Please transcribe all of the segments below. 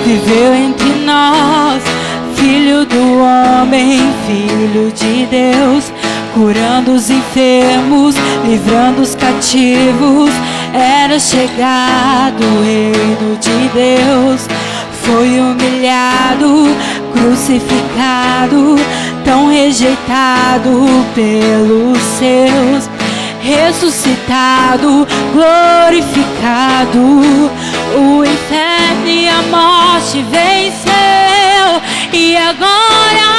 viveu entre nós, Filho do homem, Filho de Deus, curando os enfermos, livrando os cativos. Era chegado o reino de Deus, foi humilhado, crucificado, tão rejeitado pelos seus, ressuscitado, glorificado. O inferno e a morte venceu, e agora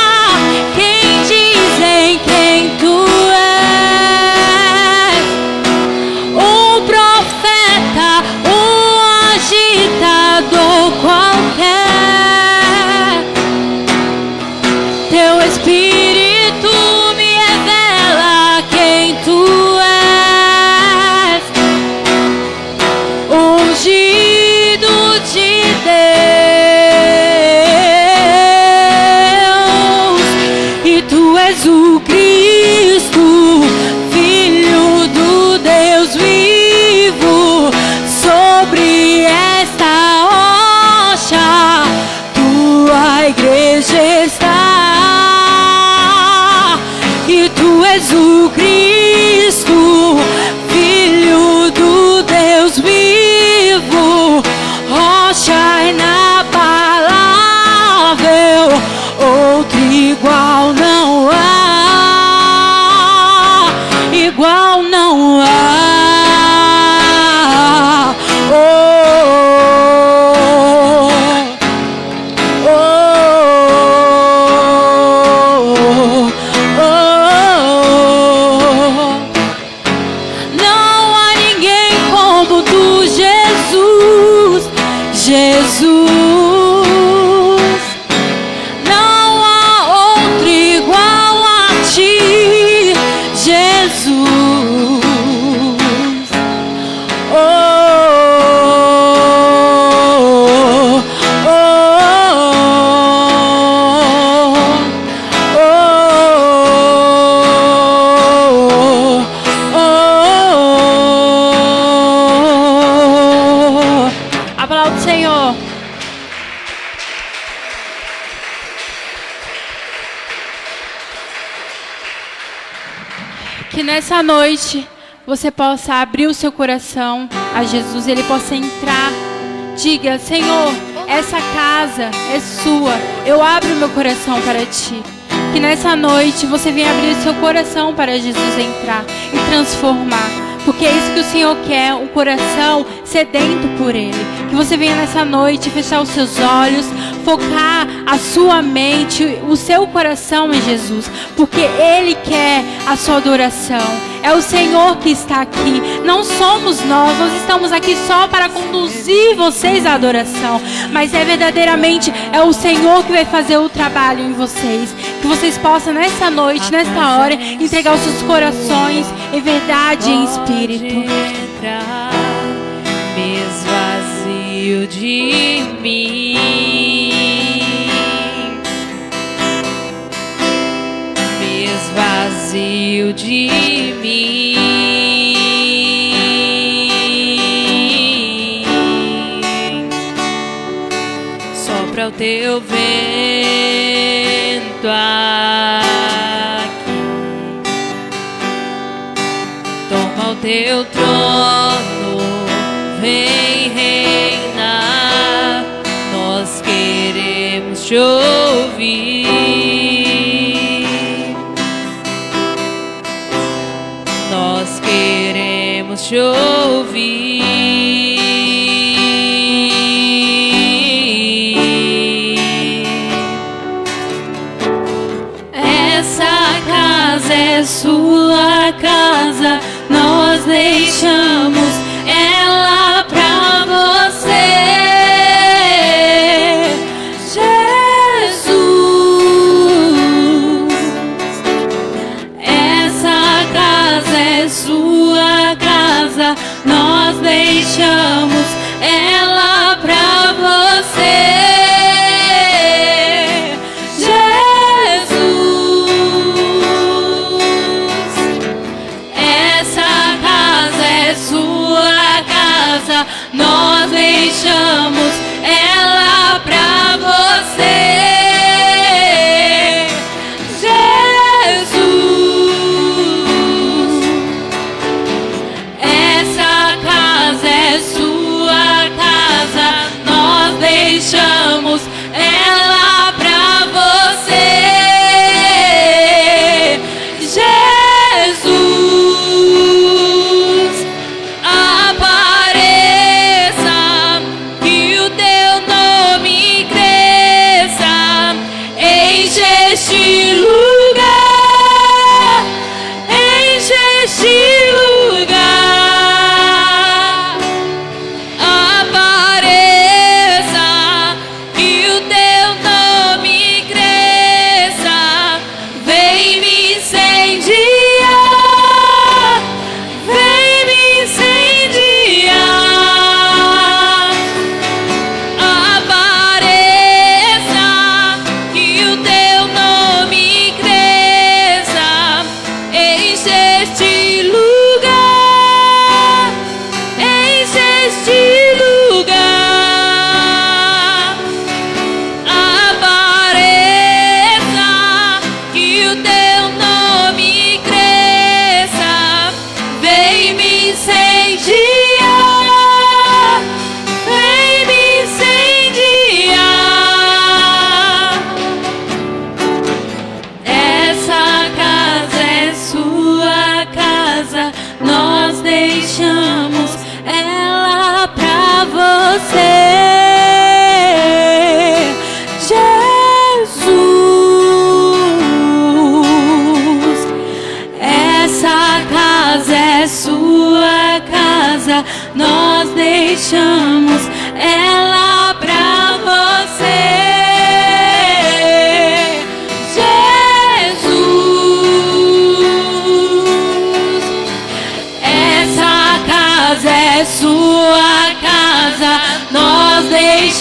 quem dizem quem tu és? Um profeta, um agitador qualquer. Teu Espírito me revela quem tu és, ungido de Deus, e tu és o Cristo, Filho do Deus vivo. Sobre esta rocha tua igreja está, e tu és o Cristo, Filho do Deus vivo, rocha inabalável, outro igual não há, igual não há. Jesus, não há outro igual a ti, Jesus. Oh, oh, oh, oh. Aplaude o Senhor. Que nessa noite você possa abrir o seu coração a Jesus, Ele possa entrar. Diga: Senhor, essa casa é sua, eu abro meu coração para Ti. Que nessa noite você venha abrir o seu coração para Jesus entrar e transformar, porque é isso que o Senhor quer, um coração sedento por Ele. Que você venha nessa noite fechar os seus olhos, focar a sua mente, o seu coração em Jesus, porque Ele quer a sua adoração. É o Senhor que está aqui, não somos nós estamos aqui só para conduzir vocês à adoração, mas verdadeiramente é o Senhor que vai fazer o trabalho em vocês. Que vocês possam nessa noite, nesta hora, entregar os seus corações em verdade e em espírito. Me esvazio de mim, me esvazio de mim, sopra o teu vento aqui, toma o teu trono, vem reinar, nós queremos te ouvir, nós queremos te ouvir. Essa casa é sua casa, nós deixamos ela pra você, Jesus. Essa casa é sua casa,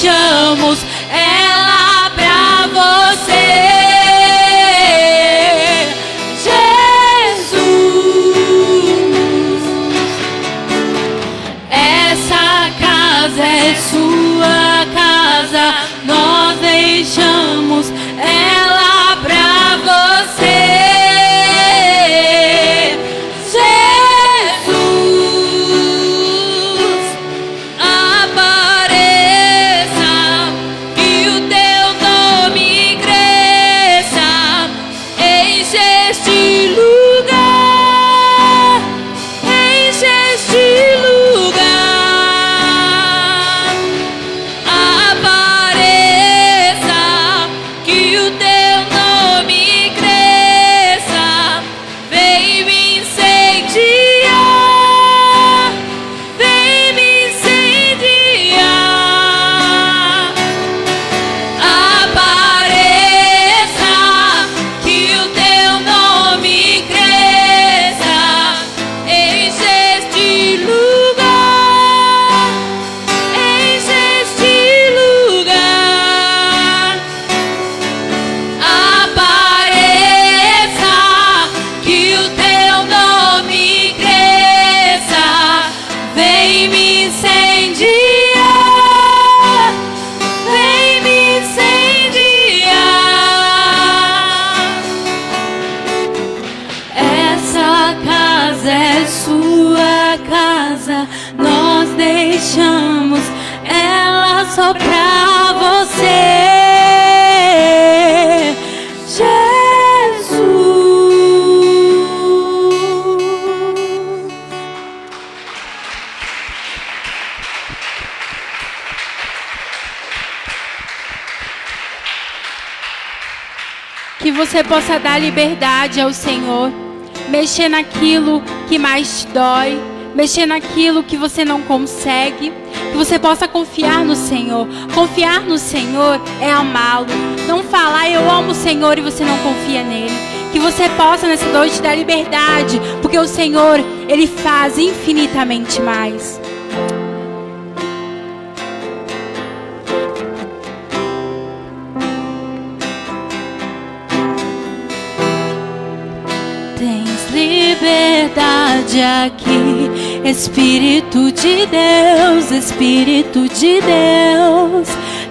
deixamos ela pra você. É sua casa, nós deixamos ela pra você. Jesus, apareça e o teu nome cresça. Enche este lugar, enche este lugar. Deixamos ela só pra você, Jesus. Que você possa dar liberdade ao Senhor, mexer naquilo que mais te dói, mexer naquilo que você não consegue, que você possa confiar no Senhor. Confiar no Senhor é amá-lo. Não falar eu amo o Senhor e você não confia nele. Que você possa nessa noite dar liberdade, porque o Senhor, Ele faz infinitamente mais. Tens liberdade aqui, Espírito de Deus, Espírito de Deus.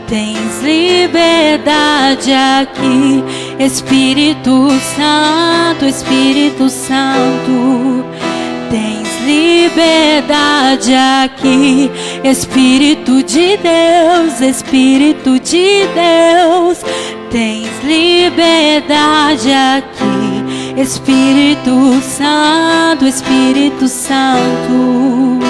Tens liberdade aqui, Espírito Santo, Espírito Santo. Tens liberdade aqui, Espírito de Deus, Espírito de Deus. Tens liberdade aqui, Espírito Santo, Espírito Santo.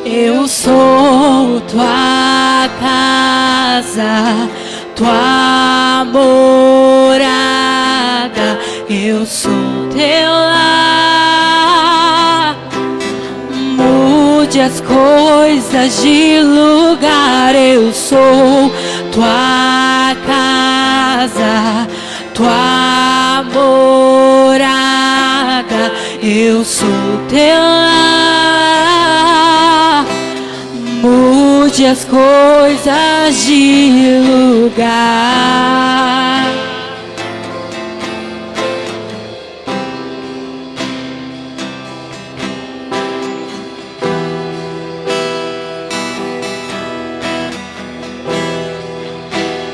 Eu sou tua casa, tua morada. Eu sou teu lar. Mude as coisas de lugar. Eu sou tua casa, tua morada. Eu sou teu lar. Mude as coisas de lugar.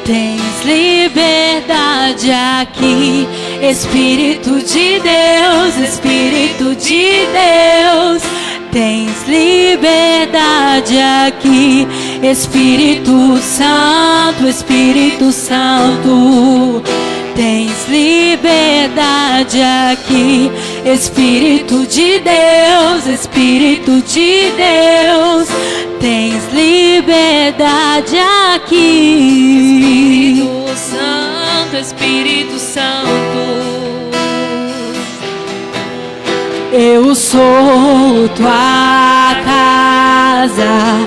Tens liberdade aqui, Espírito de Deus, Espírito de Deus. Tens liberdade aqui, Espírito Santo, Espírito Santo. Tens liberdade aqui, Espírito de Deus, Espírito de Deus. Tens liberdade aqui, Espírito Santo, Espírito Santo. Eu sou tua casa,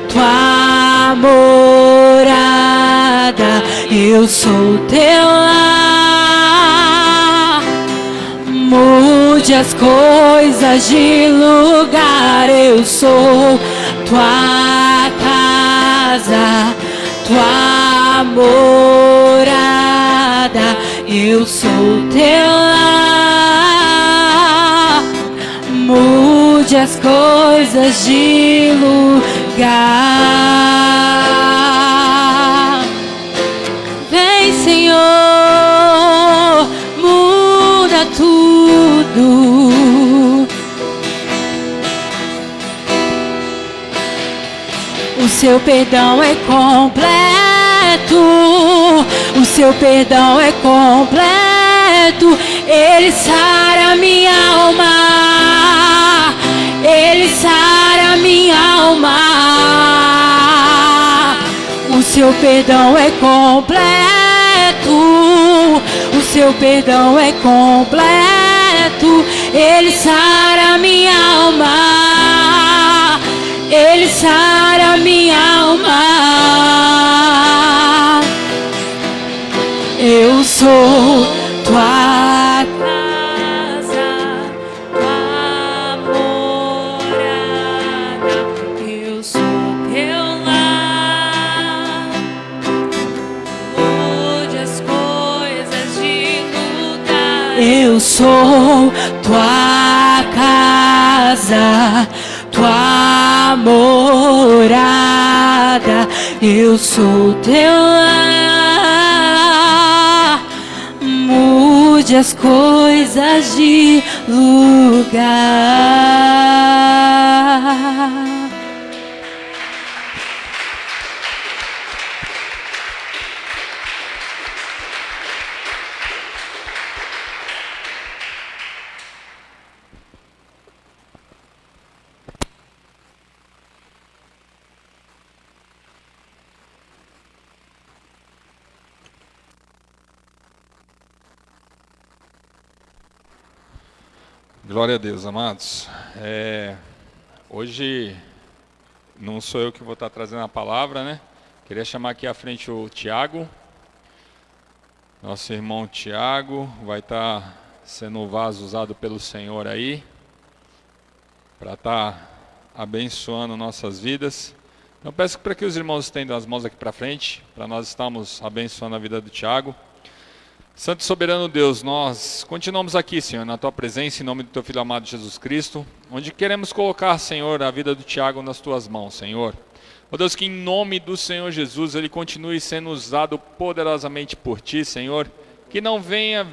tua morada. Eu sou teu lar. Mude as coisas de lugar. Eu sou tua casa, casa, tua morada, eu sou teu lar. Mude as coisas de lugar. Vem, Senhor, muda tudo. O seu perdão é completo. O seu perdão é completo. Ele sara minha alma. Ele sara minha alma. O seu perdão é completo. O seu perdão é completo. Ele sara minha alma. Ele sara minha alma. Eu sou tua casa, tua morada. Eu sou teu lar. Mude as coisas de lugar. Eu sou tua casa, tua morada, eu sou teu lar. Mude as coisas de lugar. Glória a Deus, amados. Hoje não sou eu que vou estar trazendo a palavra, né? Queria chamar aqui à frente o Tiago. Nosso irmão Tiago vai estar sendo o vaso usado pelo Senhor aí, para estar abençoando nossas vidas. Então peço para que os irmãos estendam as mãos aqui para frente, para nós estarmos abençoando a vida do Tiago. Santo e soberano Deus, nós continuamos aqui, Senhor, na Tua presença, em nome do Teu Filho amado Jesus Cristo, onde queremos colocar, Senhor, a vida do Tiago nas Tuas mãos, Senhor. Ó Deus, que em nome do Senhor Jesus, ele continue sendo usado poderosamente por Ti, Senhor. Que não venha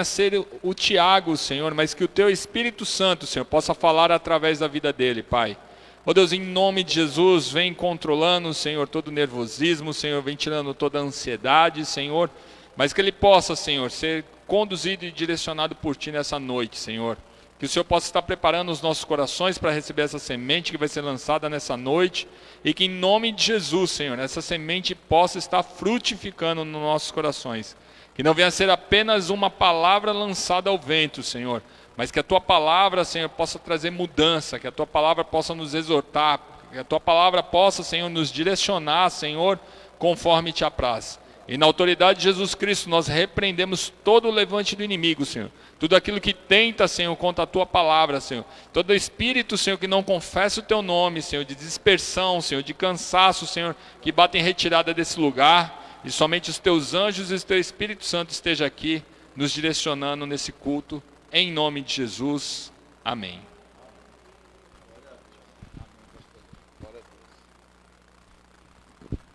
ser o Tiago, Senhor, mas que o Teu Espírito Santo, Senhor, possa falar através da vida dele, Pai. Ó Deus, em nome de Jesus, vem controlando, Senhor, todo o nervosismo, Senhor, vem tirando toda a ansiedade, Senhor. Mas que ele possa, Senhor, ser conduzido e direcionado por Ti nessa noite, Senhor. Que o Senhor possa estar preparando os nossos corações para receber essa semente que vai ser lançada nessa noite. E que em nome de Jesus, Senhor, essa semente possa estar frutificando nos nossos corações. Que não venha a ser apenas uma palavra lançada ao vento, Senhor. Mas que a Tua palavra, Senhor, possa trazer mudança. Que a Tua palavra possa nos exortar. Que a Tua palavra possa, Senhor, nos direcionar, Senhor, conforme Te apraz. E na autoridade de Jesus Cristo, nós repreendemos todo o levante do inimigo, Senhor. Tudo aquilo que tenta, Senhor, contra a Tua palavra, Senhor. Todo espírito, Senhor, que não confessa o Teu nome, Senhor, de dispersão, Senhor, de cansaço, Senhor, que bate em retirada desse lugar. E somente os Teus anjos e o Teu Espírito Santo esteja aqui, nos direcionando nesse culto. Em nome de Jesus. Amém.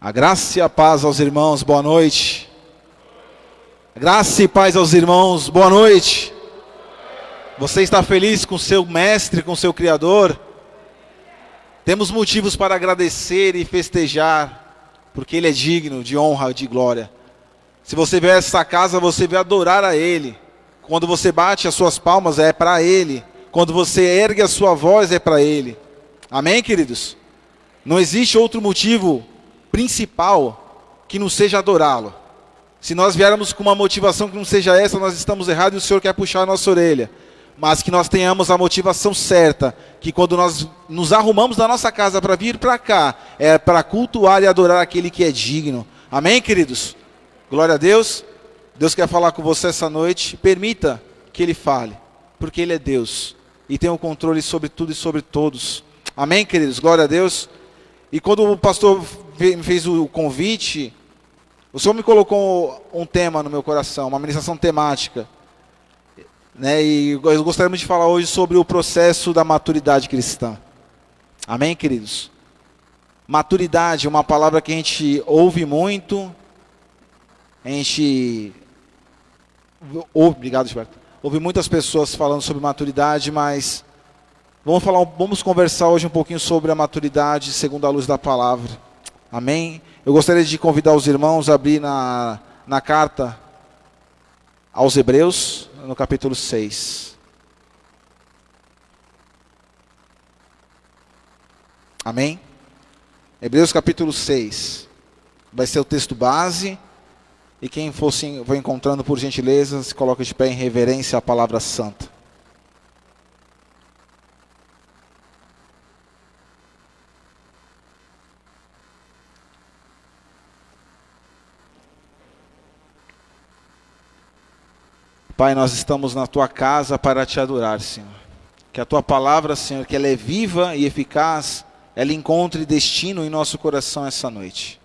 A graça e a paz aos irmãos, boa noite. A graça e paz aos irmãos, boa noite. Você está feliz com seu mestre, com seu Criador? Temos motivos para agradecer e festejar, porque Ele é digno de honra, de glória. Se você vier a essa casa, você vai adorar a Ele. Quando você bate as suas palmas, é para Ele. Quando você ergue a sua voz, é para Ele. Amém, queridos? Não existe outro motivo principal que não seja adorá-lo. Se nós viermos com uma motivação que não seja essa, nós estamos errados e o Senhor quer puxar a nossa orelha. Mas que nós tenhamos a motivação certa, que quando nós nos arrumamos da nossa casa para vir para cá, é para cultuar e adorar aquele que é digno. Amém, queridos? Glória a Deus. Deus quer falar com você essa noite. Permita que Ele fale, porque Ele é Deus e tem o controle sobre tudo e sobre todos. Amém, queridos? Glória a Deus. E quando o pastor me fez o convite, o Senhor me colocou um tema no meu coração, uma ministração temática. Né? E eu gostaria de falar hoje sobre o processo da maturidade cristã. Amém, queridos? Maturidade é uma palavra que a gente ouve muito. Obrigado, Gilberto. Ouve muitas pessoas falando sobre maturidade, mas vamos conversar hoje um pouquinho sobre a maturidade segundo a luz da palavra. Amém? Eu gostaria de convidar os irmãos a abrir na carta aos Hebreus, no capítulo 6. Amém? Hebreus capítulo 6. Vai ser o texto base. E quem for encontrando, por gentileza, se coloca de pé em reverência à palavra santa. Pai, nós estamos na Tua casa para Te adorar, Senhor. Que a Tua palavra, Senhor, que ela é viva e eficaz, ela encontre destino em nosso coração essa noite.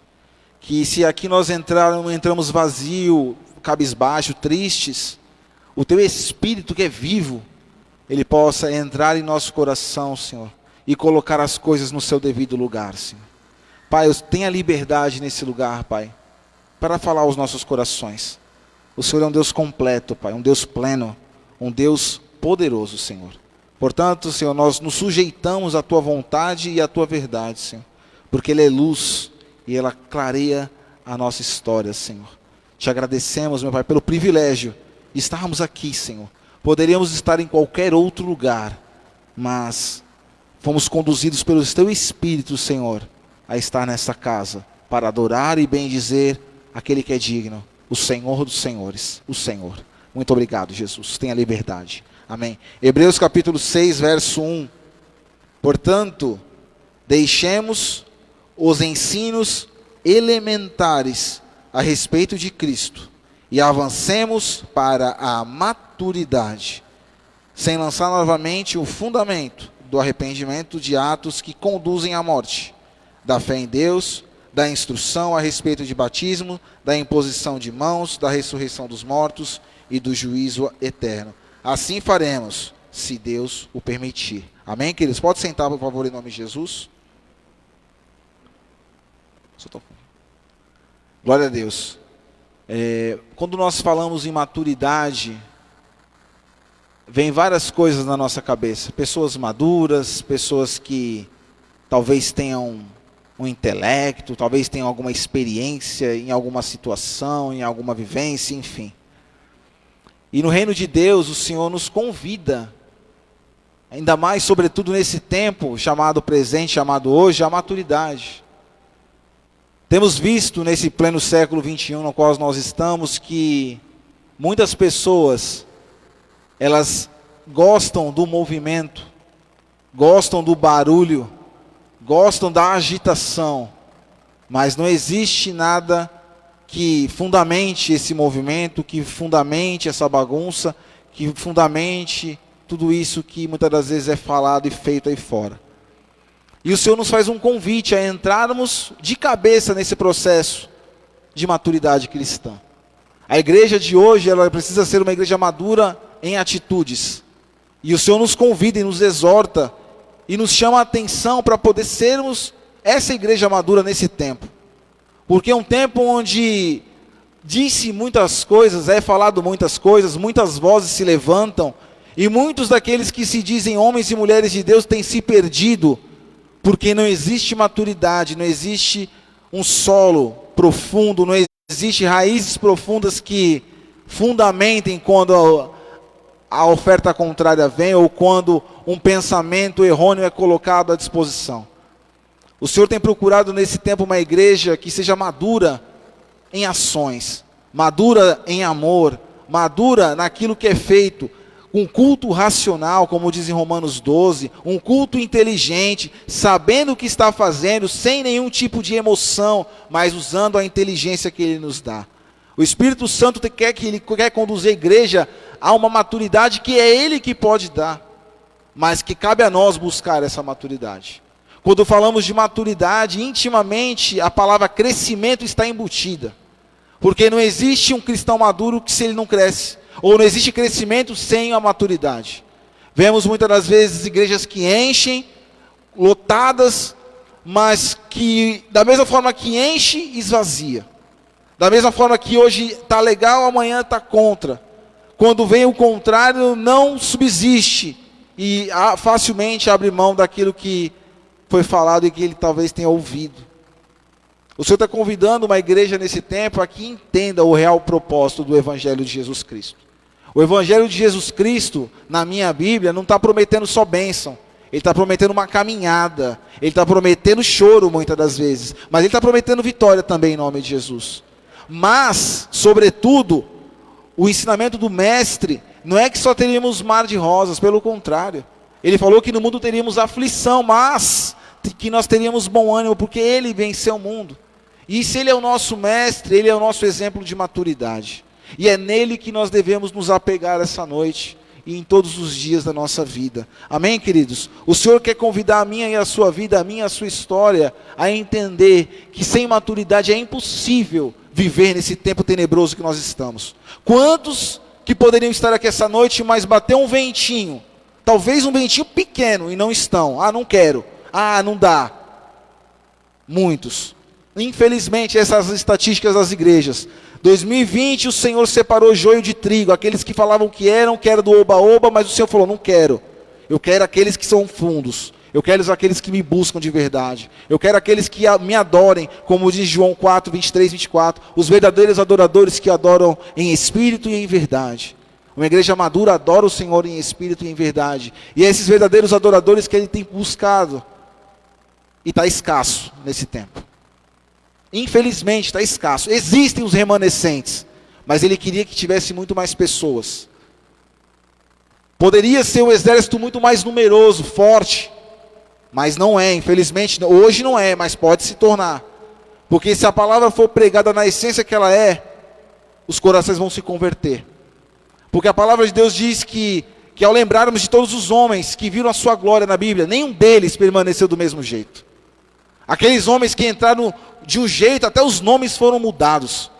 Que se aqui nós entramos vazio, cabisbaixo, tristes, o Teu Espírito que é vivo, ele possa entrar em nosso coração, Senhor, e colocar as coisas no seu devido lugar, Senhor. Pai, tenha liberdade nesse lugar, Pai, para falar aos nossos corações. O Senhor é um Deus completo, Pai, um Deus pleno, um Deus poderoso, Senhor. Portanto, Senhor, nós nos sujeitamos à Tua vontade e à Tua verdade, Senhor, porque Ele é luz e ela clareia a nossa história, Senhor. Te agradecemos, meu Pai, pelo privilégio de estarmos aqui, Senhor. Poderíamos estar em qualquer outro lugar, mas fomos conduzidos pelo Teu Espírito, Senhor, a estar nessa casa, para adorar e bendizer aquele que é digno, o Senhor dos Senhores, o Senhor. Muito obrigado, Jesus. Tenha liberdade. Amém. Hebreus capítulo 6, verso 1. Portanto, deixemos os ensinos elementares a respeito de Cristo e avancemos para a maturidade, sem lançar novamente o fundamento do arrependimento de atos que conduzem à morte, da fé em Deus, da instrução a respeito de batismo, da imposição de mãos, da ressurreição dos mortos e do juízo eterno. Assim faremos, se Deus o permitir. Amém, queridos? Pode sentar, por favor, em nome de Jesus. Glória a Deus. Quando nós falamos em maturidade, vem várias coisas na nossa cabeça. Pessoas maduras, pessoas que talvez tenham um intelecto, talvez tenham alguma experiência em alguma situação, em alguma vivência, enfim. E no reino de Deus, o Senhor nos convida, ainda mais, sobretudo nesse tempo chamado presente, chamado hoje, a maturidade. Temos visto nesse pleno século XXI no qual nós estamos que muitas pessoas, elas gostam do movimento, gostam do barulho, gostam da agitação, mas não existe nada que fundamente esse movimento, que fundamente essa bagunça, que fundamente tudo isso que muitas das vezes é falado e feito aí fora. E o Senhor nos faz um convite a entrarmos de cabeça nesse processo de maturidade cristã. A igreja de hoje, ela precisa ser uma igreja madura em atitudes. E o Senhor nos convida e nos exorta e nos chama a atenção para poder sermos essa igreja madura nesse tempo. Porque é um tempo onde disse muitas coisas, é falado muitas coisas, muitas vozes se levantam, e muitos daqueles que se dizem homens e mulheres de Deus têm se perdido, porque não existe maturidade, não existe um solo profundo, não existe raízes profundas que fundamentem quando a oferta contrária vem ou quando um pensamento errôneo é colocado à disposição. O Senhor tem procurado nesse tempo uma igreja que seja madura em ações, madura em amor, madura naquilo que é feito, um culto racional, como diz em Romanos 12, um culto inteligente, sabendo o que está fazendo, sem nenhum tipo de emoção, mas usando a inteligência que Ele nos dá. O Espírito Santo quer conduzir a igreja a uma maturidade que é Ele que pode dar, mas que cabe a nós buscar essa maturidade. quando falamos de maturidade, intimamente a palavra crescimento está embutida. Porque não existe um cristão maduro que se ele não cresce, ou não existe crescimento sem a maturidade. Vemos muitas das vezes igrejas que enchem, lotadas, mas que da mesma forma que enche, esvazia. Da mesma forma que hoje está legal, amanhã está contra. Quando vem o contrário, não subsiste e facilmente abre mão daquilo que foi falado e que ele talvez tenha ouvido. O Senhor está convidando uma igreja nesse tempo a que entenda o real propósito do Evangelho de Jesus Cristo. O Evangelho de Jesus Cristo, na minha Bíblia, não está prometendo só bênção. Ele está prometendo uma caminhada. Ele está prometendo choro muitas das vezes. Mas ele está prometendo vitória também em nome de Jesus. Mas, sobretudo, o ensinamento do Mestre não é que só teríamos mar de rosas, pelo contrário. Ele falou que no mundo teríamos aflição, mas que nós teríamos bom ânimo, porque Ele venceu o mundo. E se Ele é o nosso Mestre, Ele é o nosso exemplo de maturidade. E é nele que nós devemos nos apegar essa noite e em todos os dias da nossa vida. Amém, queridos? O Senhor quer convidar a minha e a sua vida, a minha e a sua história, a entender que sem maturidade é impossível viver nesse tempo tenebroso que nós estamos. Quantos que poderiam estar aqui essa noite, mas bateu um ventinho, talvez um ventinho pequeno, e não estão? Ah, não quero. Ah, não dá. Muitos. Infelizmente, essas estatísticas das igrejas. 2020 o Senhor separou joio de trigo, aqueles que falavam que eram, que era do oba-oba, mas o Senhor falou, não quero. Eu quero aqueles que são fundos. Eu quero aqueles que me buscam de verdade. Eu quero aqueles que me adorem, como diz João 4, 23, 24. Os verdadeiros adoradores que adoram em espírito e em verdade. Uma igreja madura adora o Senhor em espírito e em verdade. E é esses verdadeiros adoradores que Ele tem buscado. E está escasso nesse tempo. Infelizmente está escasso. Existem os remanescentes. Mas Ele queria que tivesse muito mais pessoas. Poderia ser um exército muito mais numeroso, forte. Mas não é, infelizmente, hoje não é, mas pode se tornar. Porque se a palavra for pregada na essência que ela é, os corações vão se converter. Porque a palavra de Deus diz que ao lembrarmos de todos os homens que viram a sua glória na Bíblia, nenhum deles permaneceu do mesmo jeito. Aqueles homens que entraram de um jeito, até os nomes foram mudados.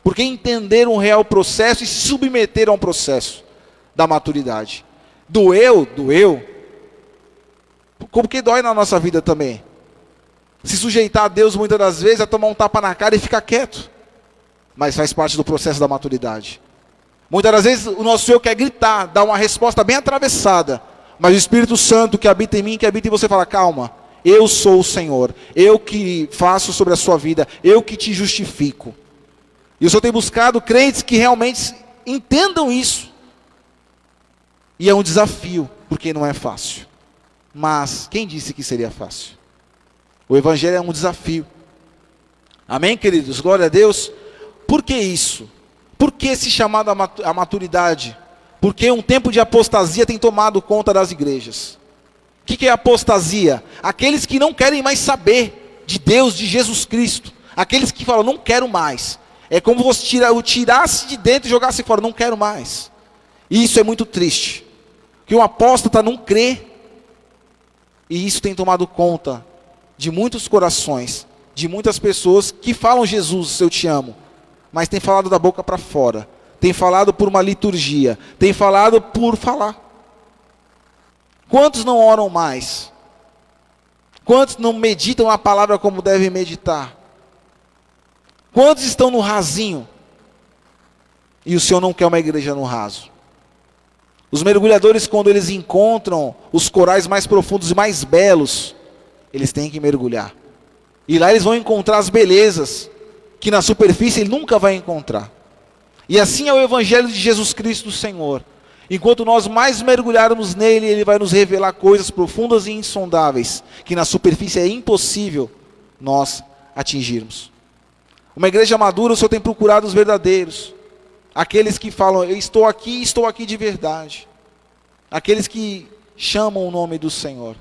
Porque entenderam o real processo e se submeteram ao processo da maturidade. Doeu. Como que dói na nossa vida também. Se sujeitar a Deus muitas das vezes é tomar um tapa na cara e ficar quieto. Mas faz parte do processo da maturidade. Muitas das vezes o nosso eu quer gritar, dar uma resposta bem atravessada. Mas o Espírito Santo que habita em mim, que habita em você, fala, calma, eu sou o Senhor. Eu que faço sobre a sua vida, eu que te justifico. E o Senhor tem buscado crentes que realmente entendam isso. E é um desafio, porque não é fácil. Mas quem disse que seria fácil? O Evangelho é um desafio. Amém, queridos? Glória a Deus. Por que isso? Por que esse chamado à maturidade? Porque um tempo de apostasia tem tomado conta das igrejas. O que é apostasia? Aqueles que não querem mais saber de Deus, de Jesus Cristo. Aqueles que falam, não quero mais. É como você tirasse de dentro e jogasse fora, não quero mais. E isso é muito triste. Que um apóstata não crê. E isso tem tomado conta de muitos corações, de muitas pessoas que falam Jesus, eu te amo, mas tem falado da boca para fora, tem falado por uma liturgia, tem falado por falar. Quantos não oram mais? Quantos não meditam a palavra como devem meditar? Quantos estão no rasinho? E o Senhor não quer uma igreja no raso. Os mergulhadores, quando eles encontram os corais mais profundos e mais belos, eles têm que mergulhar. E lá eles vão encontrar as belezas, que na superfície ele nunca vai encontrar. E assim é o Evangelho de Jesus Cristo do Senhor. Enquanto nós mais mergulharmos nele, ele vai nos revelar coisas profundas e insondáveis, que na superfície é impossível nós atingirmos. Uma igreja madura, o Senhor tem procurado os verdadeiros. Aqueles que falam, eu estou aqui de verdade. Aqueles que chamam o nome do Senhor.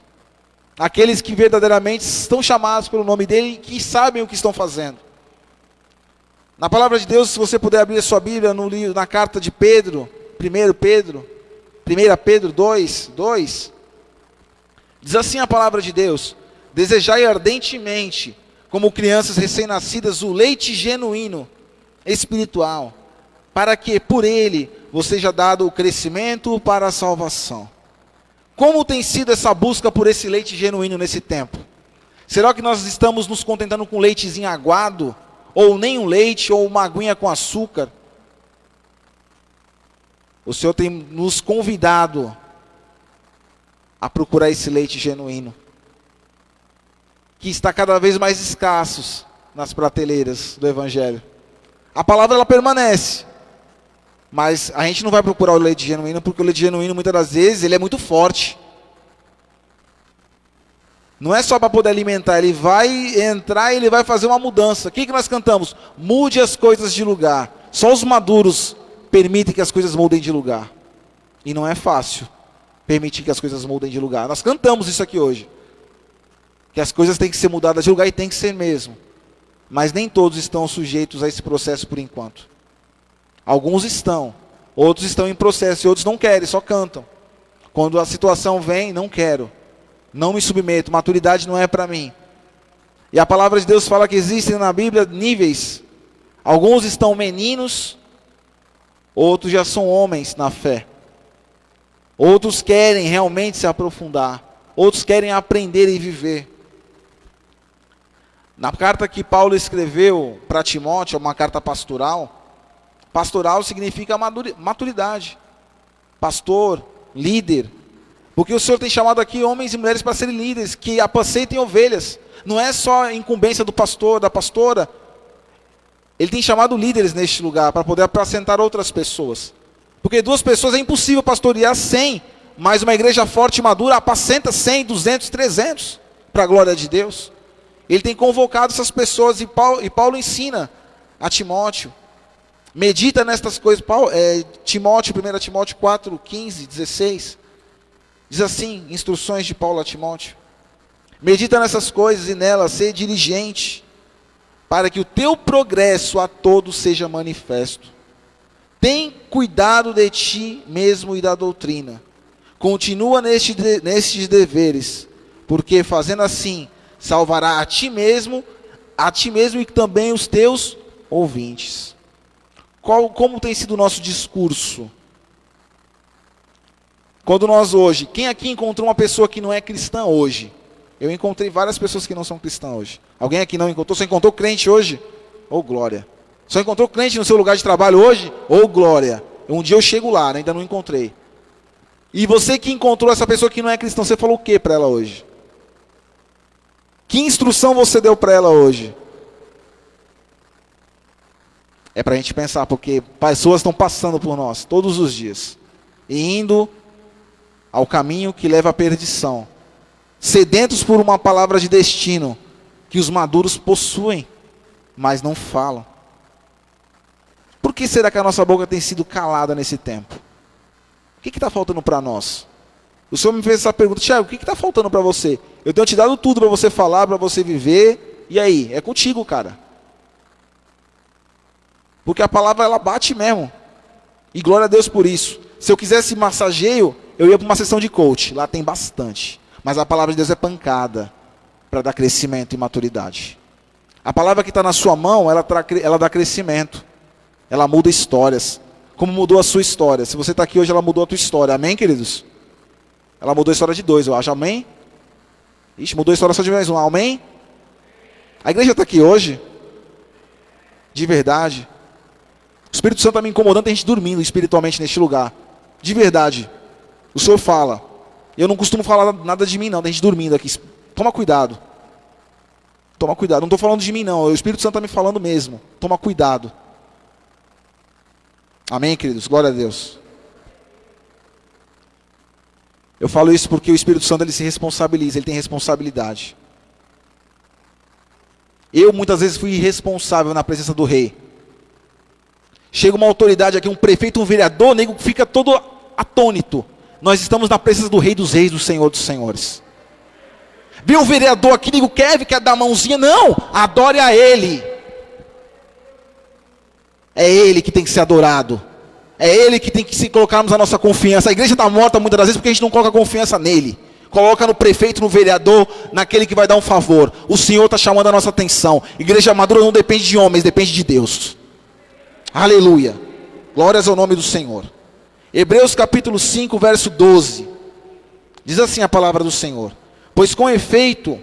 Aqueles que verdadeiramente estão chamados pelo nome dele e que sabem o que estão fazendo. Na palavra de Deus, se você puder abrir a sua Bíblia no livro, na carta de Pedro, 1 Pedro 2, diz assim a palavra de Deus: desejai ardentemente, como crianças recém-nascidas, o leite genuíno, espiritual, para que por ele vos seja dado o crescimento para a salvação. Como tem sido essa busca por esse leite genuíno nesse tempo? Será que nós estamos nos contentando com leitezinho aguado? Ou nem um leite, ou uma aguinha com açúcar? O Senhor tem nos convidado a procurar esse leite genuíno, que está cada vez mais escassos nas prateleiras do Evangelho. A palavra ela permanece, mas a gente não vai procurar o leite genuíno, porque o leite genuíno muitas das vezes ele é muito forte. Não é só para poder alimentar, ele vai entrar e ele vai fazer uma mudança. O que nós cantamos? Mude as coisas de lugar. Só os maduros permitem que as coisas mudem de lugar. E não é fácil permitir que as coisas mudem de lugar. Nós cantamos isso aqui hoje. Que as coisas têm que ser mudadas de lugar e tem que ser mesmo. Mas nem todos estão sujeitos a esse processo por enquanto. Alguns estão, outros estão em processo e outros não querem, só cantam. Quando a situação vem, não quero. Não me submeto, maturidade não é para mim. E a palavra de Deus fala que existem na Bíblia níveis. Alguns estão meninos, outros já são homens na fé. Outros querem realmente se aprofundar. Outros querem aprender e viver. Na carta que Paulo escreveu para Timóteo, é uma carta pastoral. Pastoral significa maturidade. Pastor, líder. Porque o Senhor tem chamado aqui homens e mulheres para serem líderes, que apacentem ovelhas. Não é só a incumbência do pastor, da pastora. Ele tem chamado líderes neste lugar, para poder apacentar outras pessoas. Porque 2 pessoas é impossível pastorear 100, mas uma igreja forte e madura apacenta 100, 200, 300, para a glória de Deus. Ele tem convocado essas pessoas, e Paulo ensina a Timóteo. Medita nestas coisas. 1 Timóteo 4, 15, 16. Diz assim, instruções de Paulo a Timóteo. Medita nessas coisas e nelas, sê diligente, para que o teu progresso a todos seja manifesto. Tem cuidado de ti mesmo e da doutrina. Continua nestes deveres, porque fazendo assim, salvará a ti mesmo e também os teus ouvintes. Como tem sido o nosso discurso? Quando nós hoje, quem aqui encontrou uma pessoa que não é cristã hoje? Eu encontrei várias pessoas que não são cristãs hoje. Alguém aqui não encontrou? Só encontrou crente hoje? Oh, glória. Só encontrou crente no seu lugar de trabalho hoje? Oh, glória. Um dia eu chego lá, ainda não encontrei. E você que encontrou essa pessoa que não é cristã, você falou o que para ela hoje? Que instrução você deu para ela hoje? É para a gente pensar, porque pessoas estão passando por nós todos os dias. E indo ao caminho que leva à perdição, sedentos por uma palavra de destino, que os maduros possuem, mas não falam. Por que será que a nossa boca tem sido calada nesse tempo? O que está faltando para nós? O Senhor me fez essa pergunta: Thiago, o que está faltando para você? Eu tenho te dado tudo para você falar, para você viver, e aí? É contigo, cara. Porque a palavra ela bate mesmo, e glória a Deus por isso. Se eu quisesse massageio, eu ia para uma sessão de coach, lá tem bastante. Mas a palavra de Deus é pancada, para dar crescimento e maturidade. A palavra que está na sua mão, ela dá crescimento. Ela muda histórias. Como mudou a sua história? Se você está aqui hoje, ela mudou a tua história. Amém, queridos? Ela mudou a história de 2, eu acho. Amém? Ixi, mudou a história só de mais um. Amém? A igreja está aqui hoje. De verdade. O Espírito Santo está me incomodando, tem gente dormindo espiritualmente neste lugar. De verdade. O Senhor fala. Eu não costumo falar nada de mim não, tem gente dormindo aqui. Toma cuidado. Toma cuidado. Não estou falando de mim não, o Espírito Santo está me falando mesmo. Toma cuidado. Amém, queridos? Glória a Deus. Eu falo isso porque o Espírito Santo ele se responsabiliza, ele tem responsabilidade. Eu muitas vezes fui irresponsável na presença do rei. Chega uma autoridade aqui, um prefeito, um vereador, o nego fica todo atônito. Nós estamos na presença do Rei dos Reis, do Senhor dos Senhores. Vê um vereador aqui, nego quer dar a mãozinha? Não, adore a Ele. É Ele que tem que ser adorado. É Ele que tem que se colocarmos a nossa confiança. A igreja está morta muitas das vezes porque a gente não coloca confiança nele. Coloca no prefeito, no vereador, naquele que vai dar um favor. O Senhor está chamando a nossa atenção. Igreja madura não depende de homens, depende de Deus. Aleluia. Glórias ao nome do Senhor. Hebreus capítulo 5, verso 12. Diz assim a palavra do Senhor: pois com efeito,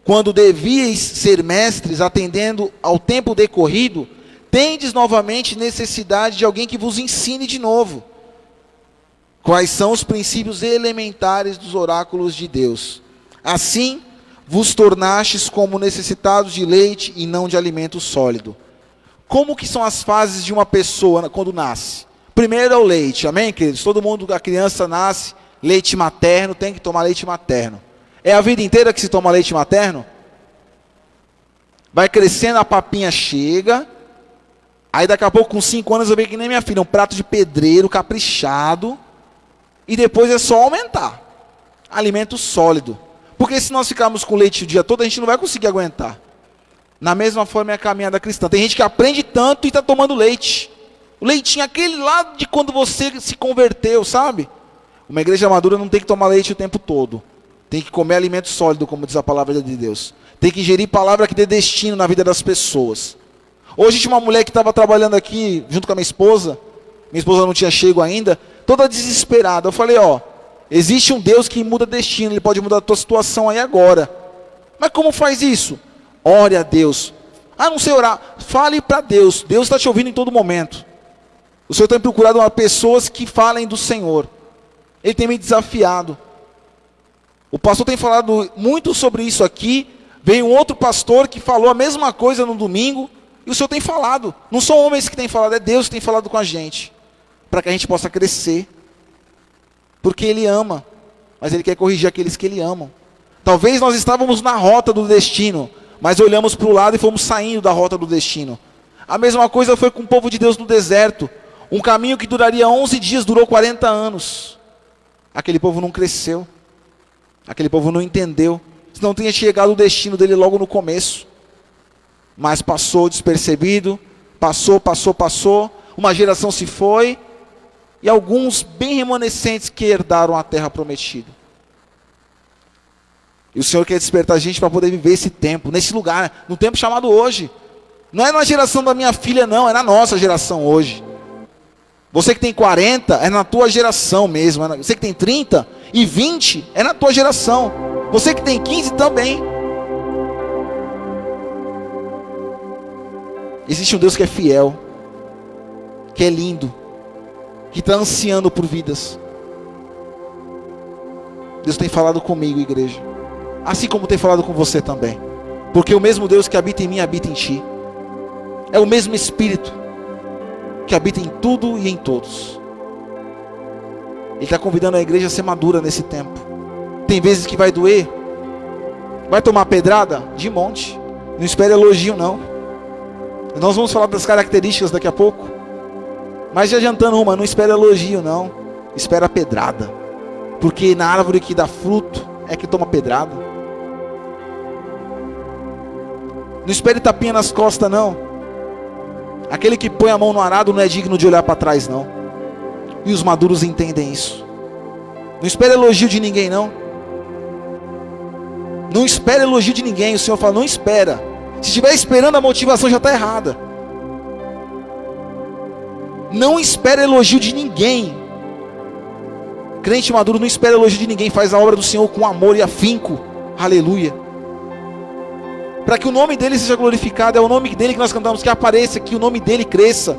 quando devíeis ser mestres, atendendo ao tempo decorrido, tendes novamente necessidade de alguém que vos ensine de novo quais são os princípios elementares dos oráculos de Deus. Assim, vos tornastes como necessitados de leite e não de alimento sólido. Como que são as fases de uma pessoa quando nasce? Primeiro é o leite, amém, queridos? Todo mundo, a criança nasce, leite materno, tem que tomar leite materno. É a vida inteira que se toma leite materno? Vai crescendo, a papinha chega, aí daqui a pouco com 5 anos eu vejo que nem minha filha, um prato de pedreiro, caprichado, e depois é só aumentar. Alimento sólido. Porque se nós ficarmos com leite o dia todo, a gente não vai conseguir aguentar. Na mesma forma é a caminhada cristã. Tem gente que aprende tanto e está tomando leite. O leitinho, aquele lá de quando você se converteu, sabe? Uma igreja madura não tem que tomar leite o tempo todo. Tem que comer alimento sólido, como diz a palavra de Deus. Tem que ingerir palavra que dê destino na vida das pessoas. Hoje tinha uma mulher que estava trabalhando aqui, junto com a minha esposa não tinha chego ainda, toda desesperada. Eu falei, existe um Deus que muda destino, Ele pode mudar a tua situação aí agora. Mas como faz isso? Ore a Deus. Não sei orar. Fale para Deus. Deus está te ouvindo em todo momento. O Senhor tem procurado pessoas que falem do Senhor. Ele tem me desafiado. O pastor tem falado muito sobre isso aqui. Veio um outro pastor que falou a mesma coisa no domingo. E o Senhor tem falado. Não são homens que têm falado, é Deus que tem falado com a gente. Para que a gente possa crescer. Porque Ele ama. Mas Ele quer corrigir aqueles que Ele ama. Talvez nós estávamos na rota do destino, mas olhamos para o lado e fomos saindo da rota do destino. A mesma coisa foi com o povo de Deus no deserto. Um caminho que duraria 11 dias, durou 40 anos. Aquele povo não cresceu. Aquele povo não entendeu. Senão tinha chegado o destino dele logo no começo. Mas passou despercebido. Passou. Uma geração se foi. E alguns bem remanescentes que herdaram a terra prometida. E o Senhor quer despertar a gente para poder viver esse tempo, nesse lugar, no tempo chamado hoje. Não é na geração da minha filha não, é na nossa geração hoje. Você que tem 40, é na tua geração mesmo. Você que tem 30 e 20, é na tua geração. Você que tem 15 também. Existe um Deus que é fiel, que é lindo, que está ansiando por vidas. Deus tem falado comigo, igreja. Assim como tem falado com você também. Porque o mesmo Deus que habita em mim, habita em ti. É o mesmo Espírito que habita em tudo e em todos. Ele está convidando a igreja a ser madura nesse tempo. Tem vezes que vai doer. Vai tomar pedrada? De monte. Não espere elogio não. Nós vamos falar das características daqui a pouco. Mas já adiantando uma, não espere elogio não. Espera pedrada. Porque na árvore que dá fruto é que toma pedrada. Não espere tapinha nas costas não. Aquele que põe a mão no arado não é digno de olhar para trás não. E os maduros entendem isso. Não espere elogio de ninguém não. Não espere elogio de ninguém. O Senhor fala, não espera. Se estiver esperando, a motivação já está errada. Não espere elogio de ninguém. Crente maduro não espera elogio de ninguém. Faz a obra do Senhor com amor e afinco. Aleluia. Para que o nome dele seja glorificado. É o nome dele que nós cantamos, que apareça, que o nome dele cresça.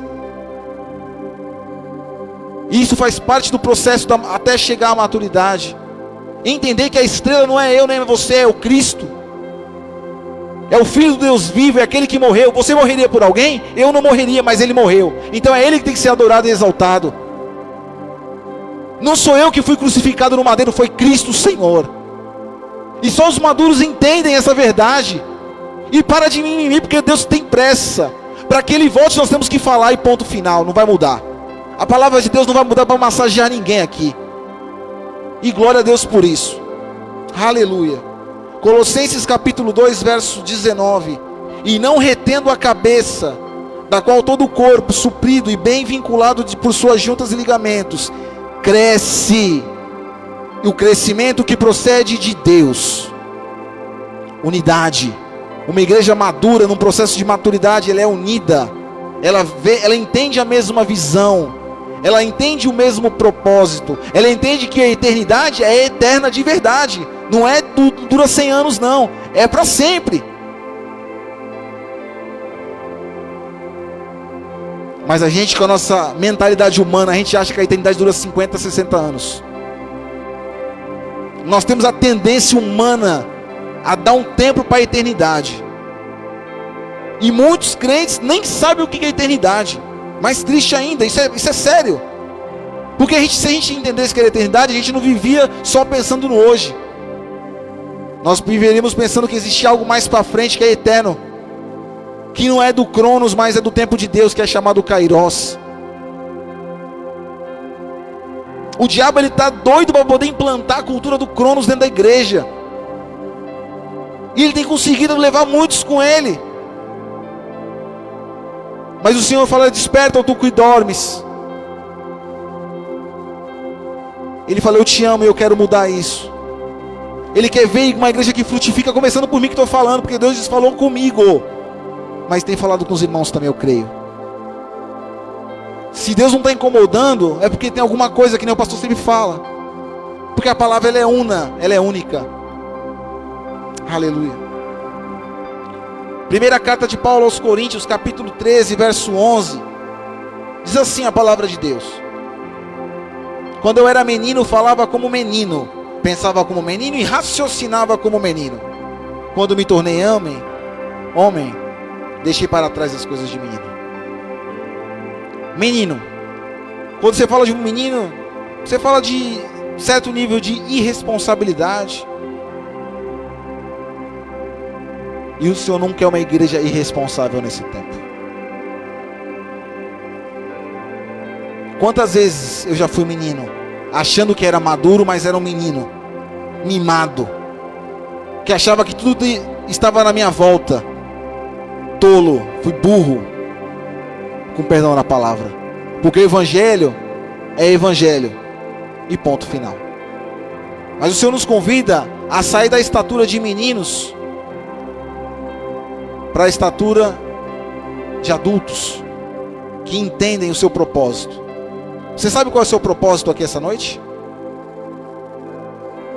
E isso faz parte do processo até chegar à maturidade. Entender que a estrela não é eu nem você, é o Cristo. É o Filho do Deus vivo, é aquele que morreu. Você morreria por alguém? Eu não morreria, mas ele morreu. Então é ele que tem que ser adorado e exaltado. Não sou eu que fui crucificado no madeiro, foi Cristo Senhor. E só os maduros entendem essa verdade. E para de mimimi, porque Deus tem pressa. Para que Ele volte nós temos que falar e ponto final, não vai mudar. A palavra de Deus não vai mudar para massagear ninguém aqui. E glória a Deus por isso. Aleluia. Colossenses capítulo 2, verso 19. E não retendo a cabeça, da qual todo o corpo, suprido e bem vinculado por suas juntas e ligamentos, cresce e o crescimento que procede de Deus. Unidade. Uma igreja madura, num processo de maturidade, ela é unida. Ela entende a mesma visão. Ela entende o mesmo propósito. Ela entende que a eternidade é eterna de verdade. Não é dura 100 anos não. É para sempre. Mas a gente, com a nossa mentalidade humana, a gente acha que a eternidade dura 50, 60 anos. Nós temos a tendência humana a dar um tempo para a eternidade. E muitos crentes nem sabem o que é eternidade. Mais triste ainda, isso é sério. Porque se a gente entendesse que era eternidade, a gente não vivia só pensando no hoje. Nós viveríamos pensando que existia algo mais para frente, que é eterno, que não é do Cronos, mas é do tempo de Deus, que é chamado Kairos. O diabo, ele está doido para poder implantar a cultura do Cronos dentro da igreja. E ele tem conseguido levar muitos com ele. Mas o Senhor fala: desperta, tu que dormes. Ele fala: eu te amo e eu quero mudar isso. Ele quer ver uma igreja que frutifica, começando por mim que estou falando, porque Deus falou comigo. Mas tem falado com os irmãos também, eu creio. Se Deus não está incomodando, é porque tem alguma coisa que nem o pastor sempre fala. Porque a palavra, ela é una, ela é única. Aleluia. Primeira carta de Paulo aos Coríntios, capítulo 13, verso 11. Diz assim a palavra de Deus: quando eu era menino, falava como menino, pensava como menino e raciocinava como menino. Quando me tornei homem, deixei para trás as coisas de menino. Menino. Quando você fala de um menino, você fala de certo nível de irresponsabilidade. E o Senhor não quer uma igreja irresponsável nesse tempo. Quantas vezes eu já fui menino, achando que era maduro, mas era um menino mimado, que achava que tudo estava na minha volta. Tolo, fui burro, com perdão na palavra. Porque o evangelho é evangelho, e ponto final. Mas o Senhor nos convida a sair da estatura de meninos para a estatura de adultos que entendem o seu propósito. Você sabe qual é o seu propósito aqui essa noite?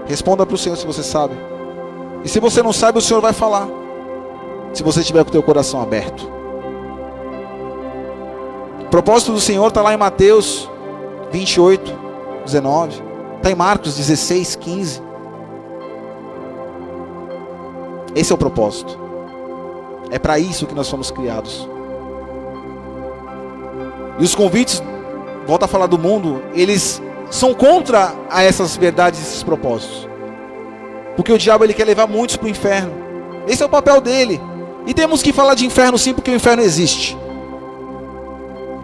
Responda para o Senhor se você sabe. E se você não sabe, o Senhor vai falar, se você estiver com o teu coração aberto. O propósito do Senhor está lá em Mateus 28, 19. Está em Marcos 16, 15. Esse é o propósito. É para isso que nós fomos criados. E os convites, volta a falar do mundo, eles são contra a essas verdades, esses propósitos. Porque o diabo, ele quer levar muitos para o inferno. Esse é o papel dele. E temos que falar de inferno sim, porque o inferno existe.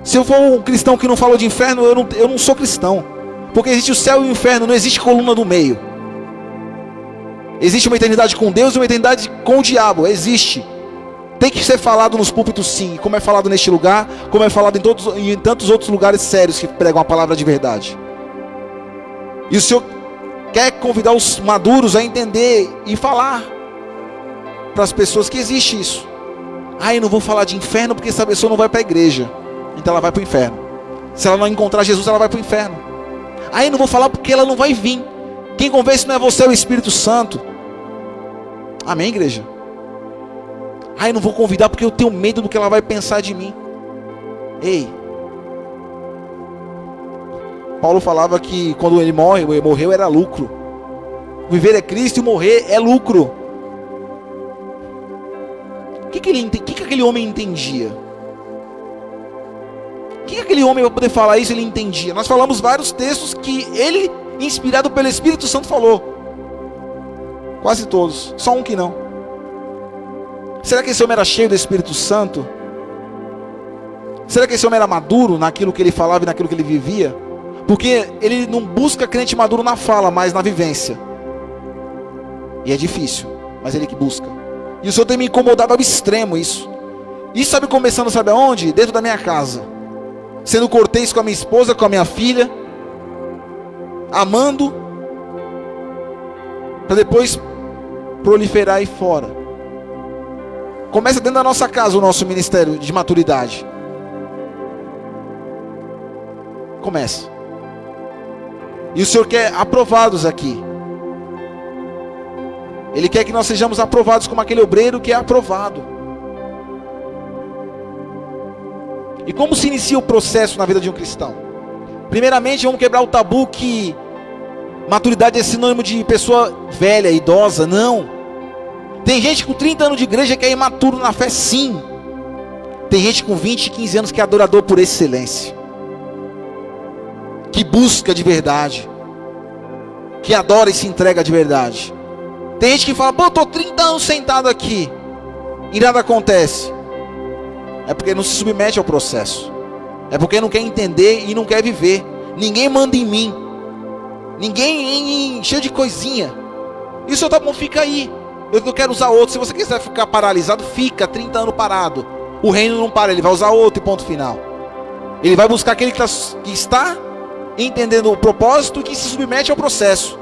Se eu for um cristão que não falou de inferno, eu não sou cristão. Porque existe o céu e o inferno, não existe coluna do meio. Existe uma eternidade com Deus e uma eternidade com o diabo, existe. Tem que ser falado nos púlpitos sim, como é falado neste lugar, como é falado em tantos outros lugares sérios que pregam a palavra de verdade. E o Senhor quer convidar os maduros a entender e falar para as pessoas que existe isso. Eu não vou falar de inferno porque essa pessoa não vai para a igreja, então ela vai para o inferno. Se ela não encontrar Jesus, ela vai para o inferno. Não vou falar porque ela não vai vir. Quem convence não é você, é o Espírito Santo. Amém, igreja? Não vou convidar porque eu tenho medo do que ela vai pensar de mim. Ei, Paulo falava que quando ele morreu era lucro. Viver é Cristo e morrer é lucro. O que aquele homem entendia? O que aquele homem, para poder falar isso, ele entendia? Nós falamos vários textos que ele, inspirado pelo Espírito Santo, falou. Quase todos, só um que não. Será que esse homem era cheio do Espírito Santo? Será que esse homem era maduro naquilo que ele falava e naquilo que ele vivia? Porque ele não busca crente maduro na fala, mas na vivência. E é difícil, mas ele que busca. E o Senhor tem me incomodado ao extremo isso. Isso sabe começando, sabe aonde? Dentro da minha casa. Sendo cortês com a minha esposa, com a minha filha. Amando. para depois proliferar aí fora. Começa dentro da nossa casa o nosso ministério de maturidade. Começa. E o Senhor quer aprovados aqui. Ele quer que nós sejamos aprovados como aquele obreiro que é aprovado. E como se inicia o processo na vida de um cristão? Primeiramente, vamos quebrar o tabu que maturidade é sinônimo de pessoa velha, idosa. Não. Tem gente com 30 anos de igreja que é imaturo na fé, sim. Tem gente com 20, 15 anos que é adorador por excelência, que busca de verdade, que adora e se entrega de verdade. Tem gente que fala, pô, eu estou 30 anos sentado aqui e nada acontece. É porque não se submete ao processo. É porque não quer entender e não quer viver. Ninguém manda em mim. Ninguém cheio de coisinha. Isso tá bom, fica aí. Eu não quero usar outro. Se você quiser ficar paralisado, fica 30 anos parado. O reino não para, ele vai usar outro e ponto final. Ele vai buscar aquele que está entendendo o propósito e que se submete ao processo.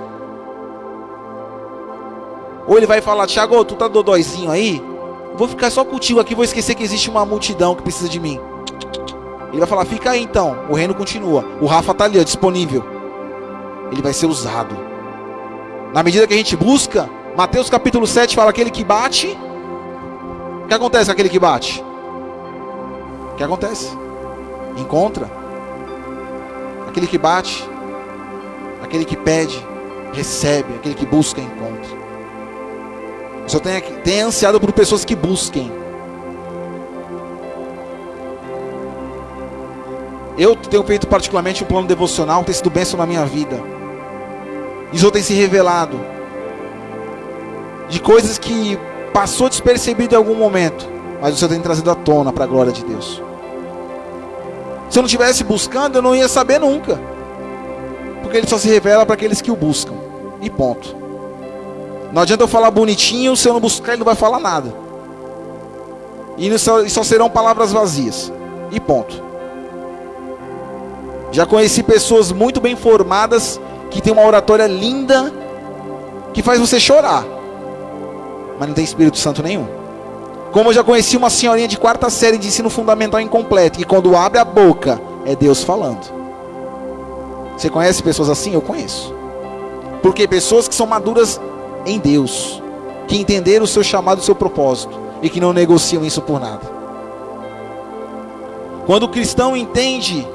Ou ele vai falar, Thiago, tu tá dodóizinho aí? Vou ficar só contigo aqui, vou esquecer que existe uma multidão que precisa de mim. Ele vai falar, fica aí então, o reino continua. O Rafa tá ali, ó, disponível. Ele vai ser usado. Na medida que a gente busca, Mateus capítulo 7 fala, aquele que bate. O que acontece com aquele que bate? O que acontece? Encontra. Aquele que bate, aquele que pede, recebe. Aquele que busca, encontra. Eu só tenho ansiado por pessoas que busquem. Eu tenho feito particularmente um plano devocional, tem sido bênção na minha vida. Isso tem se revelado de coisas que passou despercebido em algum momento, mas o Senhor tem trazido à tona para a glória de Deus. Se eu não estivesse buscando, eu não ia saber nunca, porque Ele só se revela para aqueles que o buscam, e ponto. Não adianta eu falar bonitinho, se eu não buscar, Ele não vai falar nada. E só serão palavras vazias, e ponto. Já conheci pessoas muito bem formadas, que tem uma oratória linda, que faz você chorar, mas não tem Espírito Santo nenhum. Como eu já conheci uma senhorinha de 4ª série de ensino fundamental incompleto, que quando abre a boca, é Deus falando. Você conhece pessoas assim? Eu conheço. Porque pessoas que são maduras em Deus, que entenderam o seu chamado, o seu propósito, e que não negociam isso por nada. Quando o cristão entende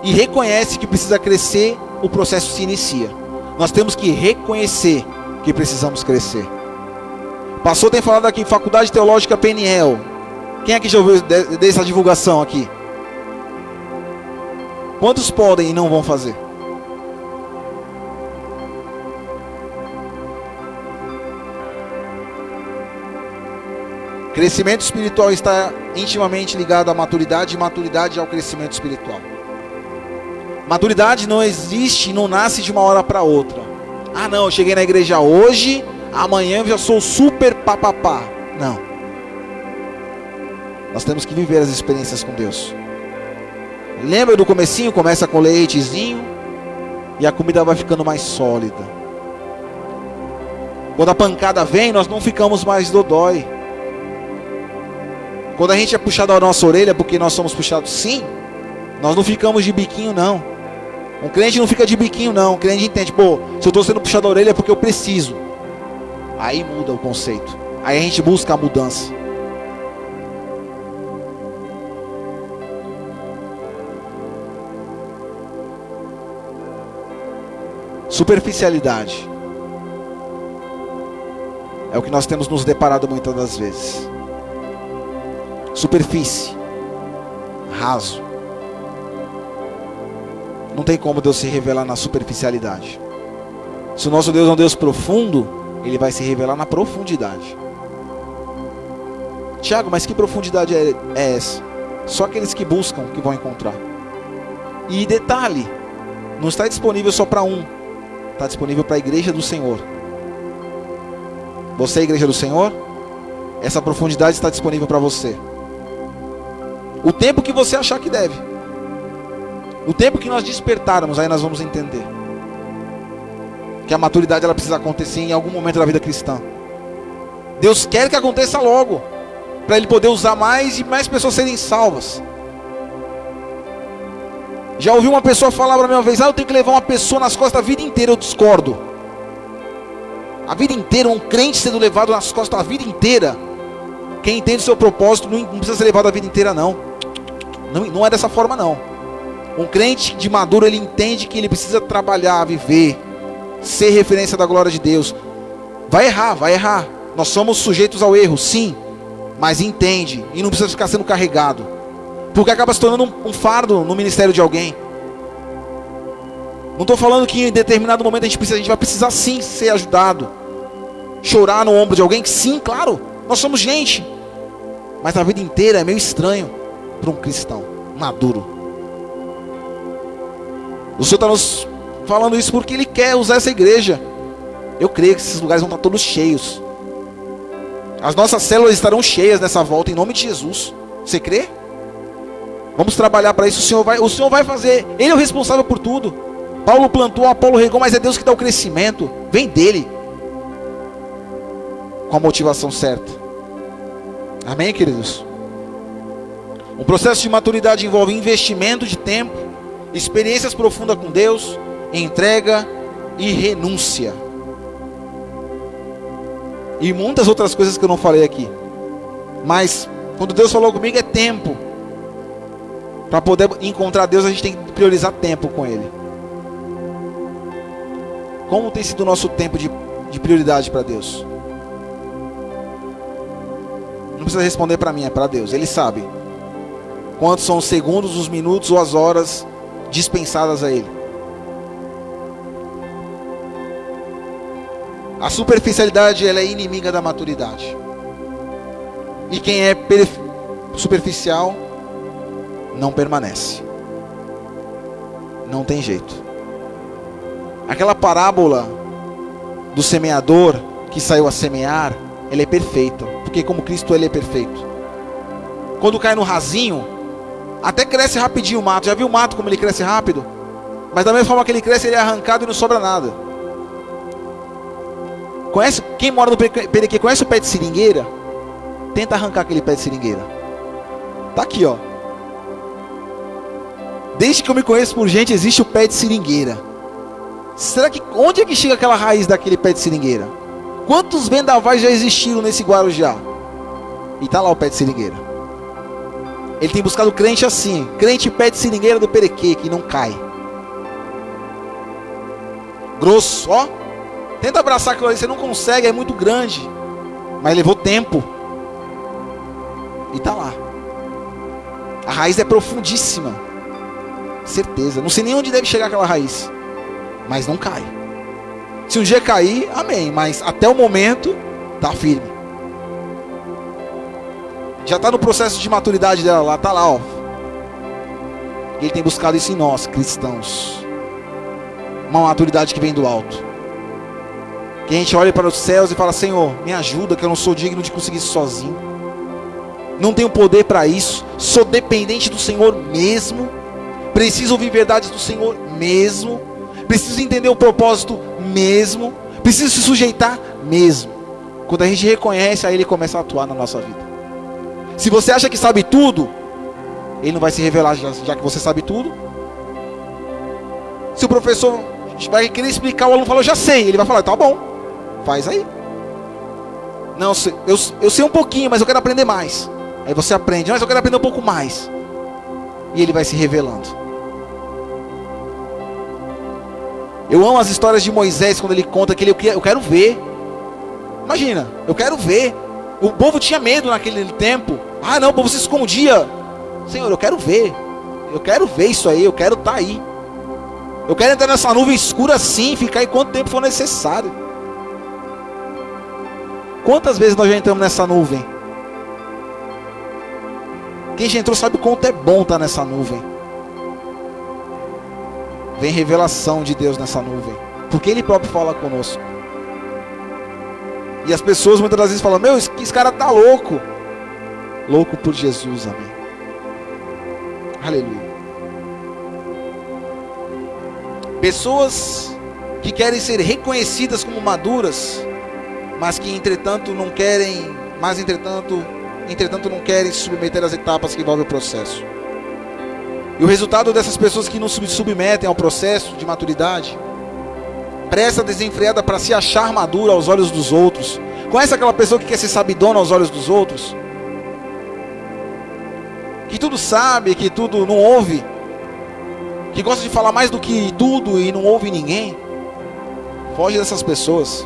e reconhece que precisa crescer, o processo se inicia. Nós temos que reconhecer que precisamos crescer. O pastor tem falado aqui, Faculdade Teológica Peniel. Quem é que já ouviu dessa divulgação aqui? Quantos podem e não vão fazer? Crescimento espiritual está intimamente ligado à maturidade, e maturidade ao crescimento espiritual. Maturidade não existe, não nasce de uma hora para outra. Ah não, eu cheguei na igreja hoje, amanhã eu já sou super papapá. Não. Nós temos que viver as experiências com Deus. Lembra do comecinho? Começa com leitezinho e a comida vai ficando mais sólida. Quando a pancada vem, nós não ficamos mais dodói. Quando a gente é puxado a nossa orelha, porque nós somos puxados sim, nós não ficamos de biquinho não. Um crente não fica de biquinho não. Um crente entende, pô, se eu estou sendo puxado a orelha é porque eu preciso. Aí muda o conceito. Aí a gente busca a mudança. Superficialidade é o que nós temos nos deparado muitas das vezes. Superfície, raso. Não tem como Deus se revelar na superficialidade. Se o nosso Deus é um Deus profundo, Ele vai se revelar na profundidade. Tiago, mas que profundidade é essa? Só aqueles que buscam que vão encontrar. E detalhe, não está disponível só para um, está disponível para a igreja do Senhor. Você é a igreja do Senhor? Essa profundidade está disponível para você. O tempo que você achar que deve. O tempo que nós despertarmos, aí nós vamos entender. que a maturidade ela precisa acontecer em algum momento da vida cristã. Deus quer que aconteça logo, para Ele poder usar mais e mais pessoas serem salvas. Já ouvi uma pessoa falar para mim uma vez: eu tenho que levar uma pessoa nas costas a vida inteira. Eu discordo. A vida inteira, um crente sendo levado nas costas a vida inteira. Quem entende o seu propósito não precisa ser levado a vida inteira, não. Não é dessa forma, não. Um crente de maduro, ele entende que ele precisa trabalhar, viver, ser referência da glória de Deus. Vai errar. Nós somos sujeitos ao erro, sim. Mas entende, e não precisa ficar sendo carregado, porque acaba se tornando um fardo no ministério de alguém. Não estou falando que em determinado momento a gente vai precisar sim ser ajudado, chorar no ombro de alguém, que sim, claro, nós somos gente. Mas a vida inteira é meio estranho para um cristão maduro. O Senhor está nos falando isso porque Ele quer usar essa igreja. Eu creio que esses lugares vão estar todos cheios. As nossas células estarão cheias nessa volta, em nome de Jesus. Você crê? Vamos trabalhar para isso. O Senhor vai fazer. Ele é o responsável por tudo. Paulo plantou, Apolo regou, mas é Deus que dá o crescimento. Vem dele, com a motivação certa. Amém, queridos? Um processo de maturidade envolve investimento de tempo, experiências profundas com Deus, entrega e renúncia. E muitas outras coisas que eu não falei aqui. Mas quando Deus falou comigo, é tempo. Para poder encontrar Deus, a gente tem que priorizar tempo com Ele. Como tem sido o nosso tempo de prioridade para Deus? Não precisa responder para mim, é para Deus. Ele sabe quantos são os segundos, os minutos ou as horas dispensadas a Ele. A superficialidade, ela é inimiga da maturidade. E quem é superficial não permanece. Não tem jeito. Aquela parábola do semeador que saiu a semear, ela é perfeita, porque como Cristo ele é perfeito. Quando cai no rasinho, até cresce rapidinho o mato. Já viu o mato como ele cresce rápido? Mas da mesma forma que ele cresce, ele é arrancado e não sobra nada. Conhece? Quem mora no Perequê conhece o pé de seringueira? Tenta arrancar aquele pé de seringueira. Tá aqui, ó. Desde que eu me conheço por gente, existe o pé de seringueira. Será que onde é que chega aquela raiz daquele pé de seringueira? Quantos vendavais já existiram nesse Guarujá? E tá lá o pé de seringueira. Ele tem buscado crente assim, crente pé de seringueira do Perequê, que não cai. Grosso, ó. Tenta abraçar aquilo ali, você não consegue, é muito grande. Mas levou tempo. E tá lá. A raiz é profundíssima. Certeza. Não sei nem onde deve chegar aquela raiz. Mas não cai. Se um dia cair, amém. Mas até o momento, tá firme. Já está no processo de maturidade dela lá. Tá lá, ó. Ele tem buscado isso em nós, cristãos. Uma maturidade que vem do alto. Que a gente olha para os céus e fala: Senhor, me ajuda, que eu não sou digno de conseguir isso sozinho. Não tenho poder para isso. Sou dependente do Senhor mesmo. Preciso ouvir verdades do Senhor mesmo. Preciso entender o propósito mesmo. Preciso se sujeitar mesmo. Quando a gente reconhece, aí Ele começa a atuar na nossa vida. Se você acha que sabe tudo, Ele não vai se revelar já que você sabe tudo. Se o professor vai querer explicar, o aluno fala: eu já sei. Ele vai falar: tá bom, faz aí. Não, eu sei um pouquinho, mas eu quero aprender mais. Aí você aprende: mas eu quero aprender um pouco mais. E Ele vai se revelando. Eu amo as histórias de Moisés, quando ele conta que eu quero ver. Imagina, eu quero ver. O povo tinha medo naquele tempo. Ah não, o povo se escondia. Senhor, eu quero ver. Eu quero ver isso aí, eu quero estar aí. Eu quero entrar nessa nuvem escura assim, ficar aí quanto tempo for necessário. Quantas vezes nós já entramos nessa nuvem? Quem já entrou sabe o quanto é bom estar nessa nuvem. Vem revelação de Deus nessa nuvem, porque Ele próprio fala conosco. E as pessoas muitas das vezes falam: meu, esse cara tá louco. Louco por Jesus, amém. Aleluia. Pessoas que querem ser reconhecidas como maduras, mas que entretanto não querem, entretanto não querem se submeter às etapas que envolvem o processo. E o resultado dessas pessoas que não se submetem ao processo de maturidade, pressa desenfreada para se achar madura aos olhos dos outros. Conhece aquela pessoa que quer ser sabidona aos olhos dos outros? Que tudo sabe, que tudo não ouve, que gosta de falar mais do que tudo e não ouve ninguém. Foge dessas pessoas.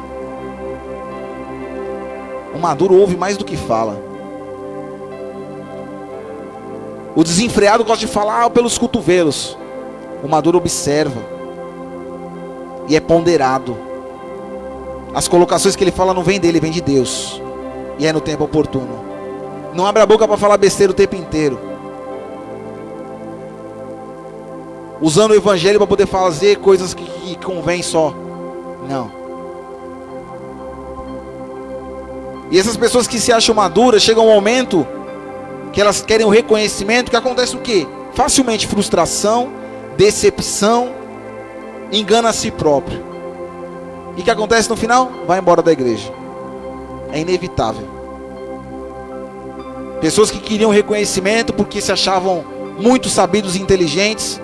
O maduro ouve mais do que fala. O desenfreado gosta de falar pelos cotovelos. O maduro observa e é ponderado. As colocações que ele fala não vêm dele, vêm de Deus, e é no tempo oportuno. Não abre a boca para falar besteira o tempo inteiro, usando o evangelho para poder fazer coisas que convém só. Não. E essas pessoas que se acham maduras, chega um momento que elas querem o reconhecimento, que acontece o quê? Facilmente frustração, decepção, engana a si próprio. E o que acontece no final? Vai embora da igreja. É inevitável. Pessoas que queriam reconhecimento porque se achavam muito sabidos e inteligentes.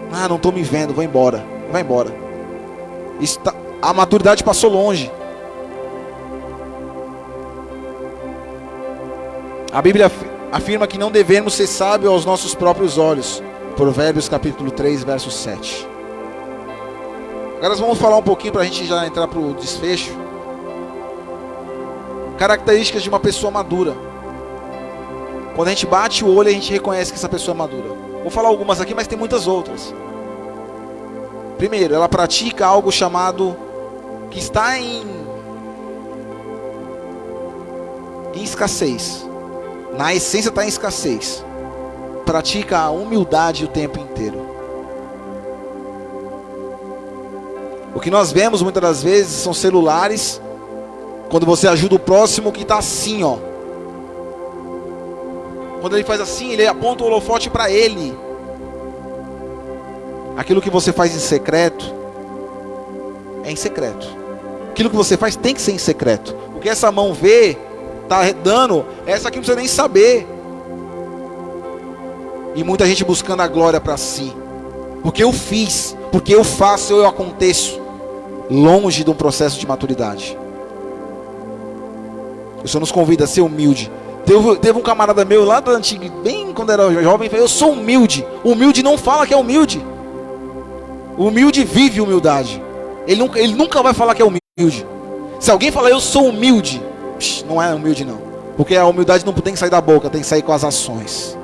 Ah, não estou me vendo, vou embora. Vai embora. A maturidade passou longe. A Bíblia afirma que não devemos ser sábios aos nossos próprios olhos. Provérbios capítulo 3, verso 7. Agora nós vamos falar um pouquinho para a gente já entrar para o desfecho. Características de uma pessoa madura. Quando a gente bate o olho, a gente reconhece que essa pessoa é madura. Vou falar algumas aqui, mas tem muitas outras. Primeiro, ela pratica algo chamado, que está em escassez. Na essência está em escassez. Pratica a humildade o tempo inteiro. O que nós vemos muitas das vezes são celulares, quando você ajuda o próximo, que está assim, ó. Quando ele faz assim, ele aponta o holofote para ele. Aquilo que você faz em secreto, é em secreto. Aquilo que você faz tem que ser em secreto. O que essa mão vê, está dando, essa aqui não precisa nem saber. E muita gente buscando a glória para si. Porque eu fiz, porque eu faço, eu aconteço. Longe de um processo de maturidade. O Senhor nos convida a ser humilde. Teve um camarada meu lá da antiga, bem quando era jovem, falou: eu sou humilde. Humilde não fala que é humilde. O humilde vive humildade. Ele nunca vai falar que é humilde. Se alguém falar eu sou humilde, não é humilde não. Porque a humildade não tem que sair da boca, tem que sair com as ações.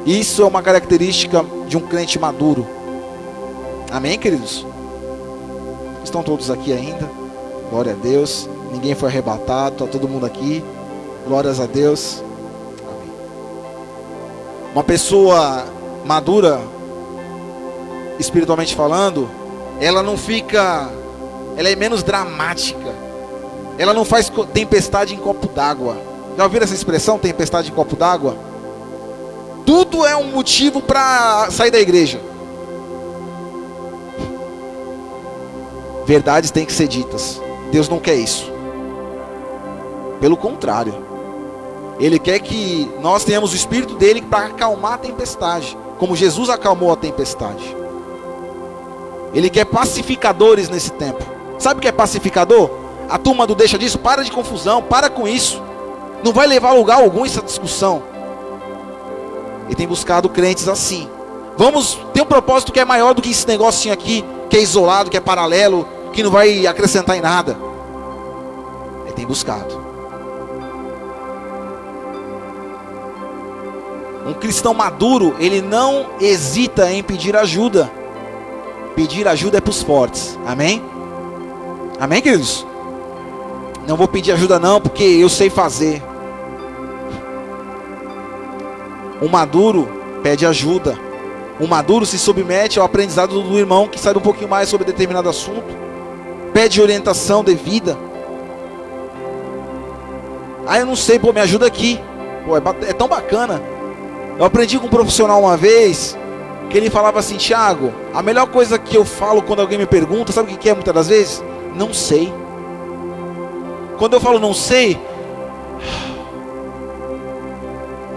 Isso é uma característica de um crente maduro. Amém, queridos? Estão todos aqui ainda? Glória a Deus. Ninguém foi arrebatado, está todo mundo aqui. Glórias a Deus. Amém. Uma pessoa madura, espiritualmente falando, ela não fica, ela é menos dramática. Ela não faz tempestade em copo d'água. Já ouviram essa expressão, tempestade em copo d'água? Tudo é um motivo para sair da igreja. Verdades têm que ser ditas. Deus não quer isso. Pelo contrário, Ele quer que nós tenhamos o Espírito dele para acalmar a tempestade, como Jesus acalmou a tempestade. Ele quer pacificadores nesse tempo. Sabe o que é pacificador? A turma do deixa disso, para de confusão, para com isso. Não vai levar a lugar algum essa discussão. Ele tem buscado crentes assim. Vamos ter um propósito que é maior do que esse negocinho aqui, que é isolado, que é paralelo, que não vai acrescentar em nada. Ele tem buscado. Um cristão maduro, ele não hesita em pedir ajuda. Pedir ajuda é para os fortes. Amém? Amém, queridos? Não vou pedir ajuda não, porque eu sei fazer. Um maduro pede ajuda. Um maduro se submete ao aprendizado do irmão que sabe um pouquinho mais sobre determinado assunto. Pede orientação devida. Ah, eu não sei, pô, me ajuda aqui. Pô, é tão bacana. Eu aprendi com um profissional uma vez, que ele falava assim: Tiago, a melhor coisa que eu falo quando alguém me pergunta, sabe o que é muitas das vezes? Não sei. Quando eu falo não sei,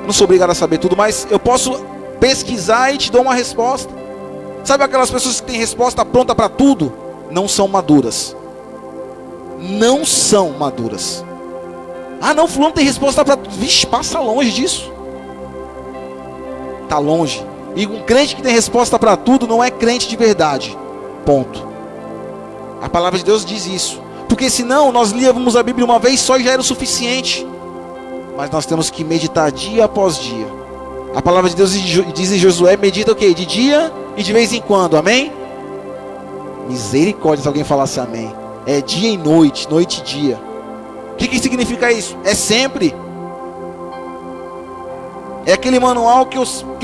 não sou obrigado a saber tudo, mas eu posso pesquisar e te dou uma resposta. Sabe aquelas pessoas que têm resposta pronta para tudo? Não são maduras. Não são maduras. Ah não, fulano tem resposta para tudo. Vixe, passa longe disso. Está longe. E um crente que tem resposta para tudo não é crente de verdade. Ponto. A palavra de Deus diz isso. Porque senão nós líamos a Bíblia uma vez só e já era o suficiente. Mas nós temos que meditar dia após dia. A palavra de Deus diz em Josué: medita o quê? De dia e de vez em quando, amém? Misericórdia se alguém falasse amém. É dia e noite, noite e dia. O que significa isso? É sempre. É aquele manual que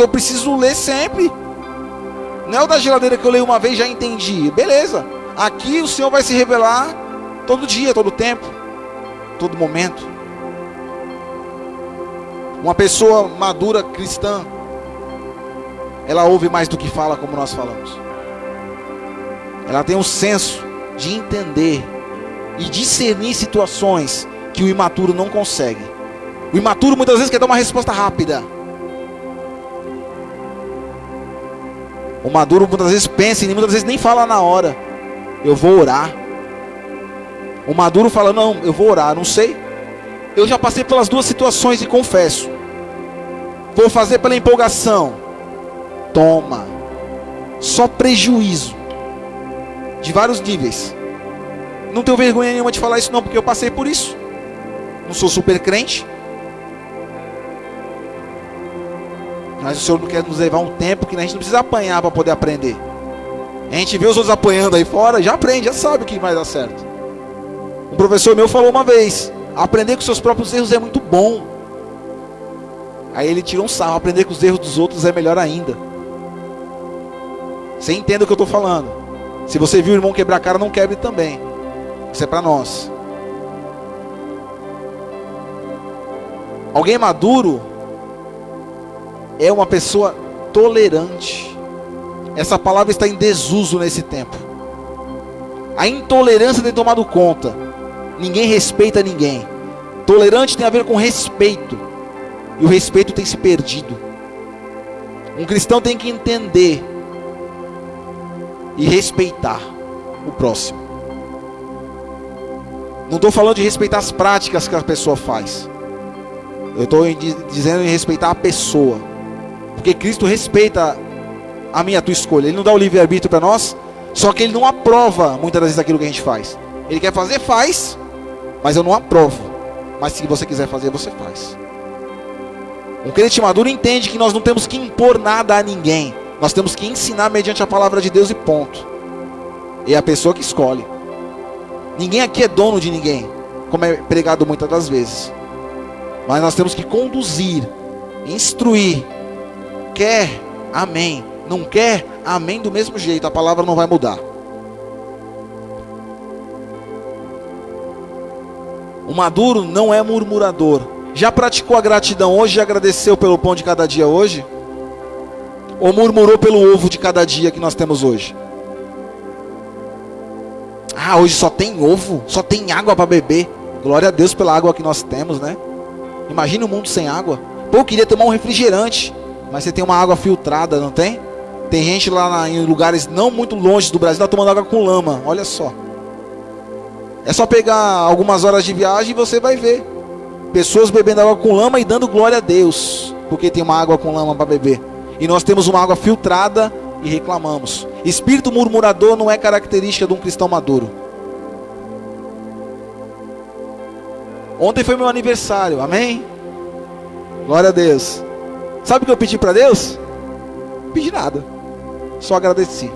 eu preciso ler sempre. Não é o da geladeira que eu leio uma vez e já entendi. Beleza. Aqui o Senhor vai se revelar todo dia, todo tempo, todo momento. Uma pessoa madura cristã, ela ouve mais do que fala, como nós falamos. Ela tem um senso de entender e discernir situações que o imaturo não consegue. O imaturo muitas vezes quer dar uma resposta rápida. O maduro muitas vezes pensa e muitas vezes nem fala na hora. Eu vou orar. O maduro fala: não, eu vou orar, não sei. Eu já passei pelas duas situações e confesso. Vou fazer pela empolgação. Toma. Só prejuízo. De vários níveis. Não tenho vergonha nenhuma de falar isso não, porque eu passei por isso. Não sou super crente. Mas o Senhor não quer nos levar um tempo que a gente não precisa apanhar para poder aprender. A gente vê os outros apanhando aí fora, já aprende, já sabe o que vai dar certo. Um professor meu falou uma vez: aprender com seus próprios erros é muito bom. Aí ele tirou um sarro: aprender com os erros dos outros é melhor ainda. Você entende o que eu estou falando? Se você viu o irmão quebrar a cara, não quebre também. Isso é para nós. Alguém maduro é uma pessoa tolerante. Essa palavra está em desuso nesse tempo. A intolerância tem tomado conta. Ninguém respeita ninguém. Tolerante tem a ver com respeito. E o respeito tem se perdido. Um cristão tem que entender e respeitar o próximo. Não estou falando de respeitar as práticas que a pessoa faz. Eu estou dizendo em respeitar a pessoa. Porque Cristo respeita a minha e a tua escolha. Ele não dá o livre-arbítrio para nós. Só que Ele não aprova muitas das vezes aquilo que a gente faz. Ele quer fazer, faz. Mas eu não aprovo. Mas se você quiser fazer, você faz. Um crente maduro entende que nós não temos que impor nada a ninguém. Nós temos que ensinar mediante a palavra de Deus e ponto. E é a pessoa que escolhe. Ninguém aqui é dono de ninguém, como é pregado muitas das vezes. Mas nós temos que conduzir, instruir. Quer, amém. Não quer, amém do mesmo jeito. A palavra não vai mudar. O maduro não é murmurador. Já praticou a gratidão hoje? Já agradeceu pelo pão de cada dia hoje? Ou murmurou pelo ovo de cada dia que nós temos hoje? Ah, hoje só tem ovo, só tem água para beber. Glória a Deus pela água que nós temos, né? Imagina um mundo sem água. Pô, eu queria tomar um refrigerante, mas você tem uma água filtrada, não tem? Tem gente lá em lugares não muito longe do Brasil, tá tomando água com lama, olha só. É só pegar algumas horas de viagem e você vai ver pessoas bebendo água com lama e dando glória a Deus, porque tem uma água com lama para beber. E nós temos uma água filtrada e reclamamos. Espírito murmurador não é característica de um cristão maduro. Ontem foi meu aniversário, amém? Glória a Deus. Sabe o que eu pedi para Deus? Não pedi nada, só agradeci.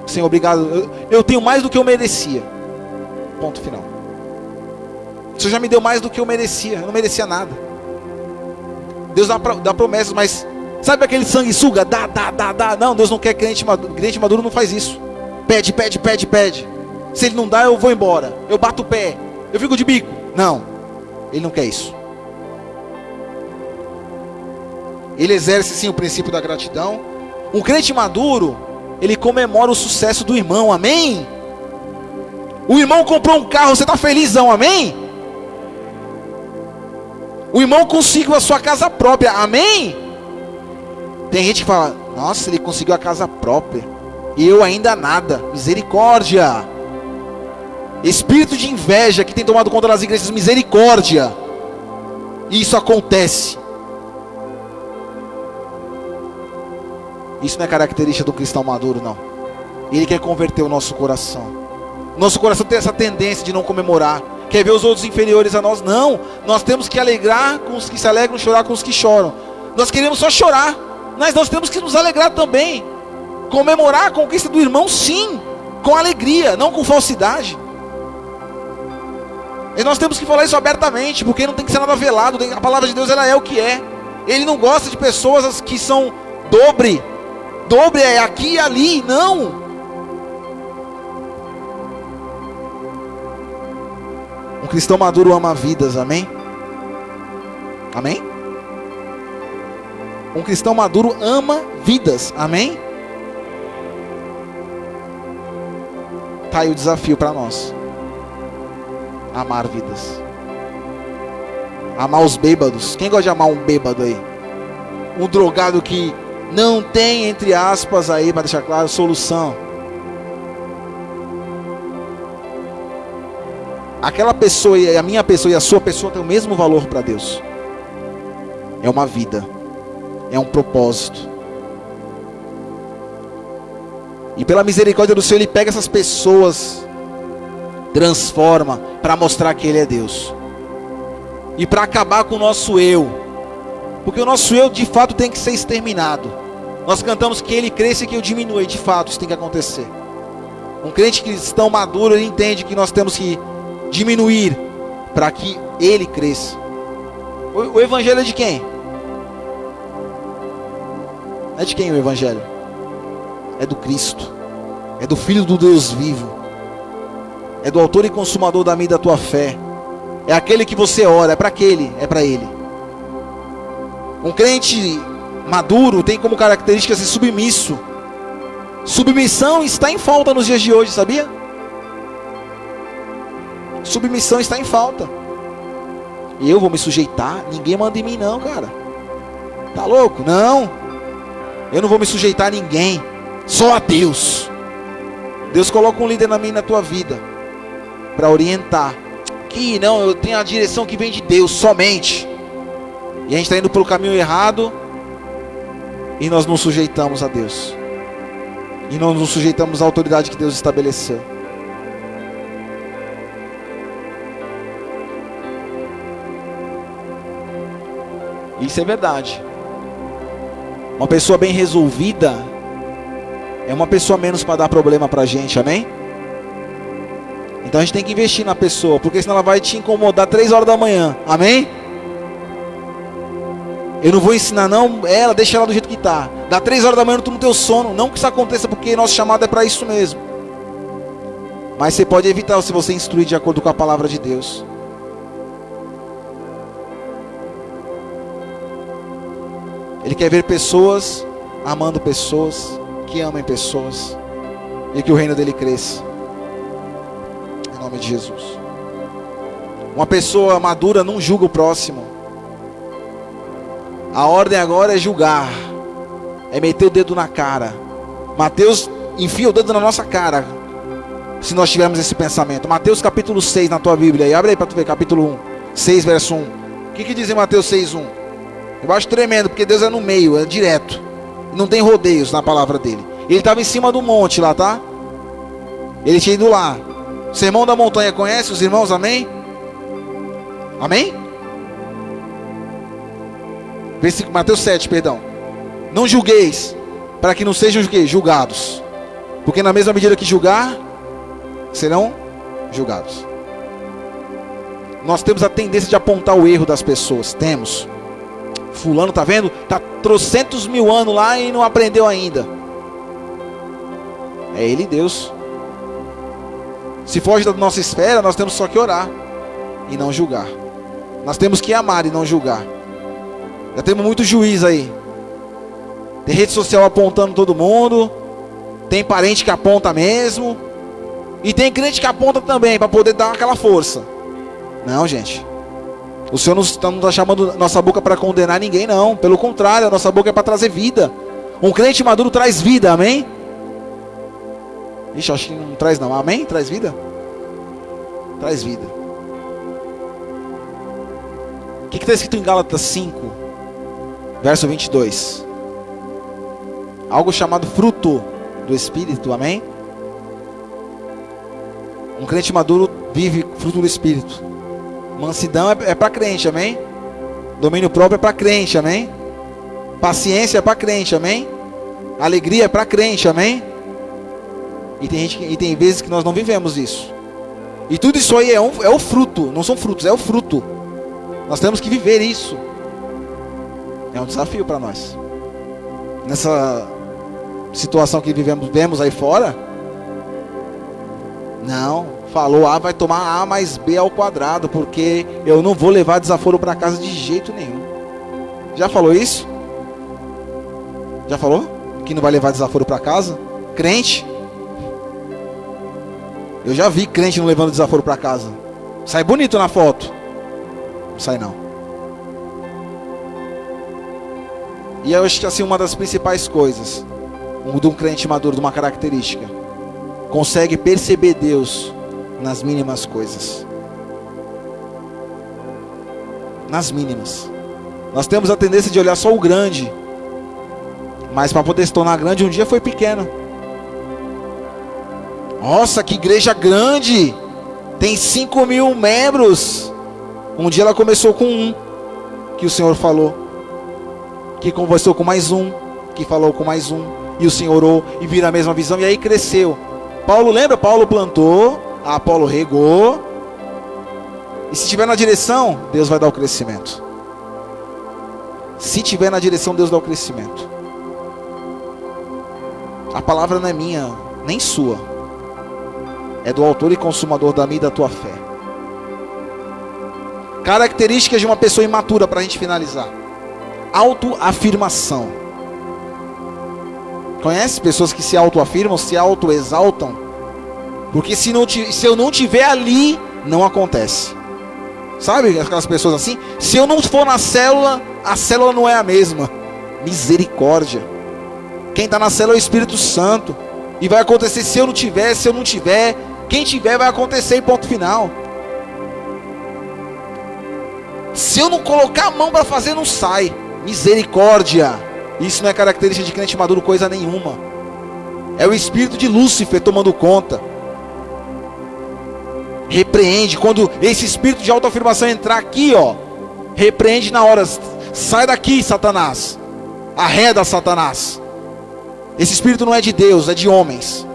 Senhor, obrigado, eu tenho mais do que eu merecia. Ponto final. O Senhor já me deu mais do que eu merecia. Eu não merecia nada. Deus dá promessas, mas sabe aquele sanguessuga? Dá. Não, Deus não quer crente maduro. Crente maduro não faz isso. Pede. Se Ele não dá, eu vou embora. Eu bato o pé. Eu fico de bico. Não. Ele não quer isso. Ele exerce sim o princípio da gratidão. Um crente maduro, ele comemora o sucesso do irmão, amém? O irmão comprou um carro, você está felizão, amém? O irmão conseguiu a sua casa própria, amém? Tem gente que fala, nossa, ele conseguiu a casa própria, e eu ainda nada, misericórdia. Espírito de inveja que tem tomado conta das igrejas, misericórdia. Isso acontece. Isso não é característica do cristão maduro, não. Ele quer converter o nosso coração. Nosso coração tem essa tendência de não comemorar, quer ver os outros inferiores a nós. Não, nós temos que alegrar com os que se alegram, chorar com os que choram. Nós queremos só chorar, mas nós temos que nos alegrar também. Comemorar a conquista do irmão, sim, com alegria, não com falsidade. E nós temos que falar isso abertamente, porque não tem que ser nada velado. A palavra de Deus, ela é o que é. Ele não gosta de pessoas que são dobre é aqui e ali, não. Um cristão maduro ama vidas, amém? Amém? Um cristão maduro ama vidas, amém? Tá aí o desafio para nós. Amar vidas. Amar os bêbados. Quem gosta de amar um bêbado aí? Um drogado que não tem, entre aspas aí, para deixar claro, solução. Aquela pessoa, a minha pessoa e a sua pessoa tem o mesmo valor para Deus. É uma vida. É um propósito. E pela misericórdia do Senhor, Ele pega essas pessoas, transforma para mostrar que Ele é Deus. E para acabar com o nosso eu. Porque o nosso eu de fato tem que ser exterminado. Nós cantamos que Ele cresça e que eu diminua. E de fato isso tem que acontecer. Um crente cristão maduro, ele entende que nós temos que diminuir para que Ele cresça. O evangelho é de quem? É de quem o evangelho? É do Cristo. É do Filho do Deus vivo. É do autor e consumador da minha e da tua fé. É aquele que você ora, é para aquele, é para Ele. Um crente maduro tem como característica ser submisso. Submissão está em falta nos dias de hoje, sabia? Submissão está em falta. E eu vou me sujeitar? Ninguém manda em mim não, cara. Tá louco? Não. Eu não vou me sujeitar a ninguém. Só a Deus. Deus coloca um líder na minha e na tua vida para orientar. Que não, eu tenho a direção que vem de Deus somente. E a gente está indo pelo caminho errado. E nós não sujeitamos a Deus. E não nos sujeitamos à autoridade que Deus estabeleceu. Isso é verdade. Uma pessoa bem resolvida é uma pessoa menos para dar problema para a gente, amém? Então a gente tem que investir na pessoa, porque senão ela vai te incomodar 3 horas da manhã, amém? Eu não vou ensinar não, ela, deixa ela do jeito que está. Dá 3 horas da manhã tu no teu sono, não que isso aconteça, porque nosso chamado é para isso mesmo. Mas você pode evitar se você instruir de acordo com a palavra de Deus. Ele quer ver pessoas amando pessoas, que amem pessoas, e que o reino dele cresça. Em nome de Jesus. Uma pessoa madura não julga o próximo. A ordem agora é julgar, é meter o dedo na cara. Mateus enfia o dedo na nossa cara, se nós tivermos esse pensamento. Mateus capítulo 6 na tua Bíblia aí, abre aí para tu ver, capítulo 1, 6 verso 1. O que diz em Mateus 6, 1? Eu acho tremendo, porque Deus é no meio, é direto. Não tem rodeios na palavra dele. Ele estava em cima do monte lá, tá? Ele tinha ido lá. Sermão da montanha, conhece os irmãos, amém? Amém? Mateus 7, perdão. Não julgueis, para que não sejam julgados. Porque na mesma medida que julgar, serão julgados. Nós temos a tendência de apontar o erro das pessoas. Temos. Fulano, tá vendo? Tá trocentos mil anos lá e não aprendeu ainda. É Ele, Deus. Se foge da nossa esfera, nós temos só que orar e não julgar. Nós temos que amar e não julgar. Já temos muito juiz aí, Tem rede social apontando todo mundo. Tem parente que aponta mesmo. E tem crente que aponta também, para poder dar aquela força. Não, gente. O Senhor não está chamando nossa boca para condenar ninguém, não. Pelo contrário, a nossa boca é para trazer vida. Um crente maduro traz vida, amém? Ixi, acho que não traz não, amém? Traz vida? Traz vida. O que está escrito em Gálatas 5, verso 22? Algo chamado fruto do Espírito, amém? Um crente maduro vive fruto do Espírito. Mansidão é para crente, amém? Domínio próprio é para crente, amém? Paciência é para crente, amém? Alegria é para crente, amém? E tem vezes que nós não vivemos isso. E tudo isso aí é o fruto, não são frutos, é o fruto. Nós temos que viver isso. É um desafio para nós. Nessa situação que vemos aí fora. Não, falou A, vai tomar A mais B ao quadrado, porque eu não vou levar desaforo para casa de jeito nenhum. Já falou isso? Já falou? Que não vai levar desaforo para casa? Crente? Eu já vi crente não levando desaforo para casa. Sai bonito na foto. Não sai não. E eu acho que assim, uma das principais coisas de um crente maduro, de uma característica, consegue perceber Deus nas mínimas coisas. Nas mínimas. Nós temos a tendência de olhar só o grande, mas para poder se tornar grande um dia foi pequeno. Nossa, que igreja grande! Tem 5.000 membros. Um dia ela começou com 1, que o Senhor falou, que conversou com mais 1, que falou com mais 1, e o Senhor orou e vira a mesma visão, e aí cresceu. Paulo, lembra? Paulo plantou, a Apolo regou, e se estiver na direção, Deus vai dar o crescimento. Se estiver na direção, Deus dá o crescimento. A palavra não é minha, nem sua. É do autor e consumador da minha e da tua fé. Características de uma pessoa imatura, para a gente finalizar. Autoafirmação. Conhece pessoas que se autoafirmam, se autoexaltam? Porque se eu não estiver ali, não acontece. Sabe aquelas pessoas assim? Se eu não for na célula, a célula não é a mesma. Misericórdia. Quem está na célula é o Espírito Santo. E vai acontecer se eu não tiver, se eu não tiver. Quem tiver vai acontecer e ponto final. Se eu não colocar a mão para fazer, não sai. Misericórdia. Isso não é característica de crente maduro coisa nenhuma. É o espírito de Lúcifer tomando conta. Repreende. Quando esse espírito de autoafirmação entrar aqui, ó, repreende na hora. Sai daqui, Satanás. Arreda, Satanás. Esse espírito não é de Deus, é de homens.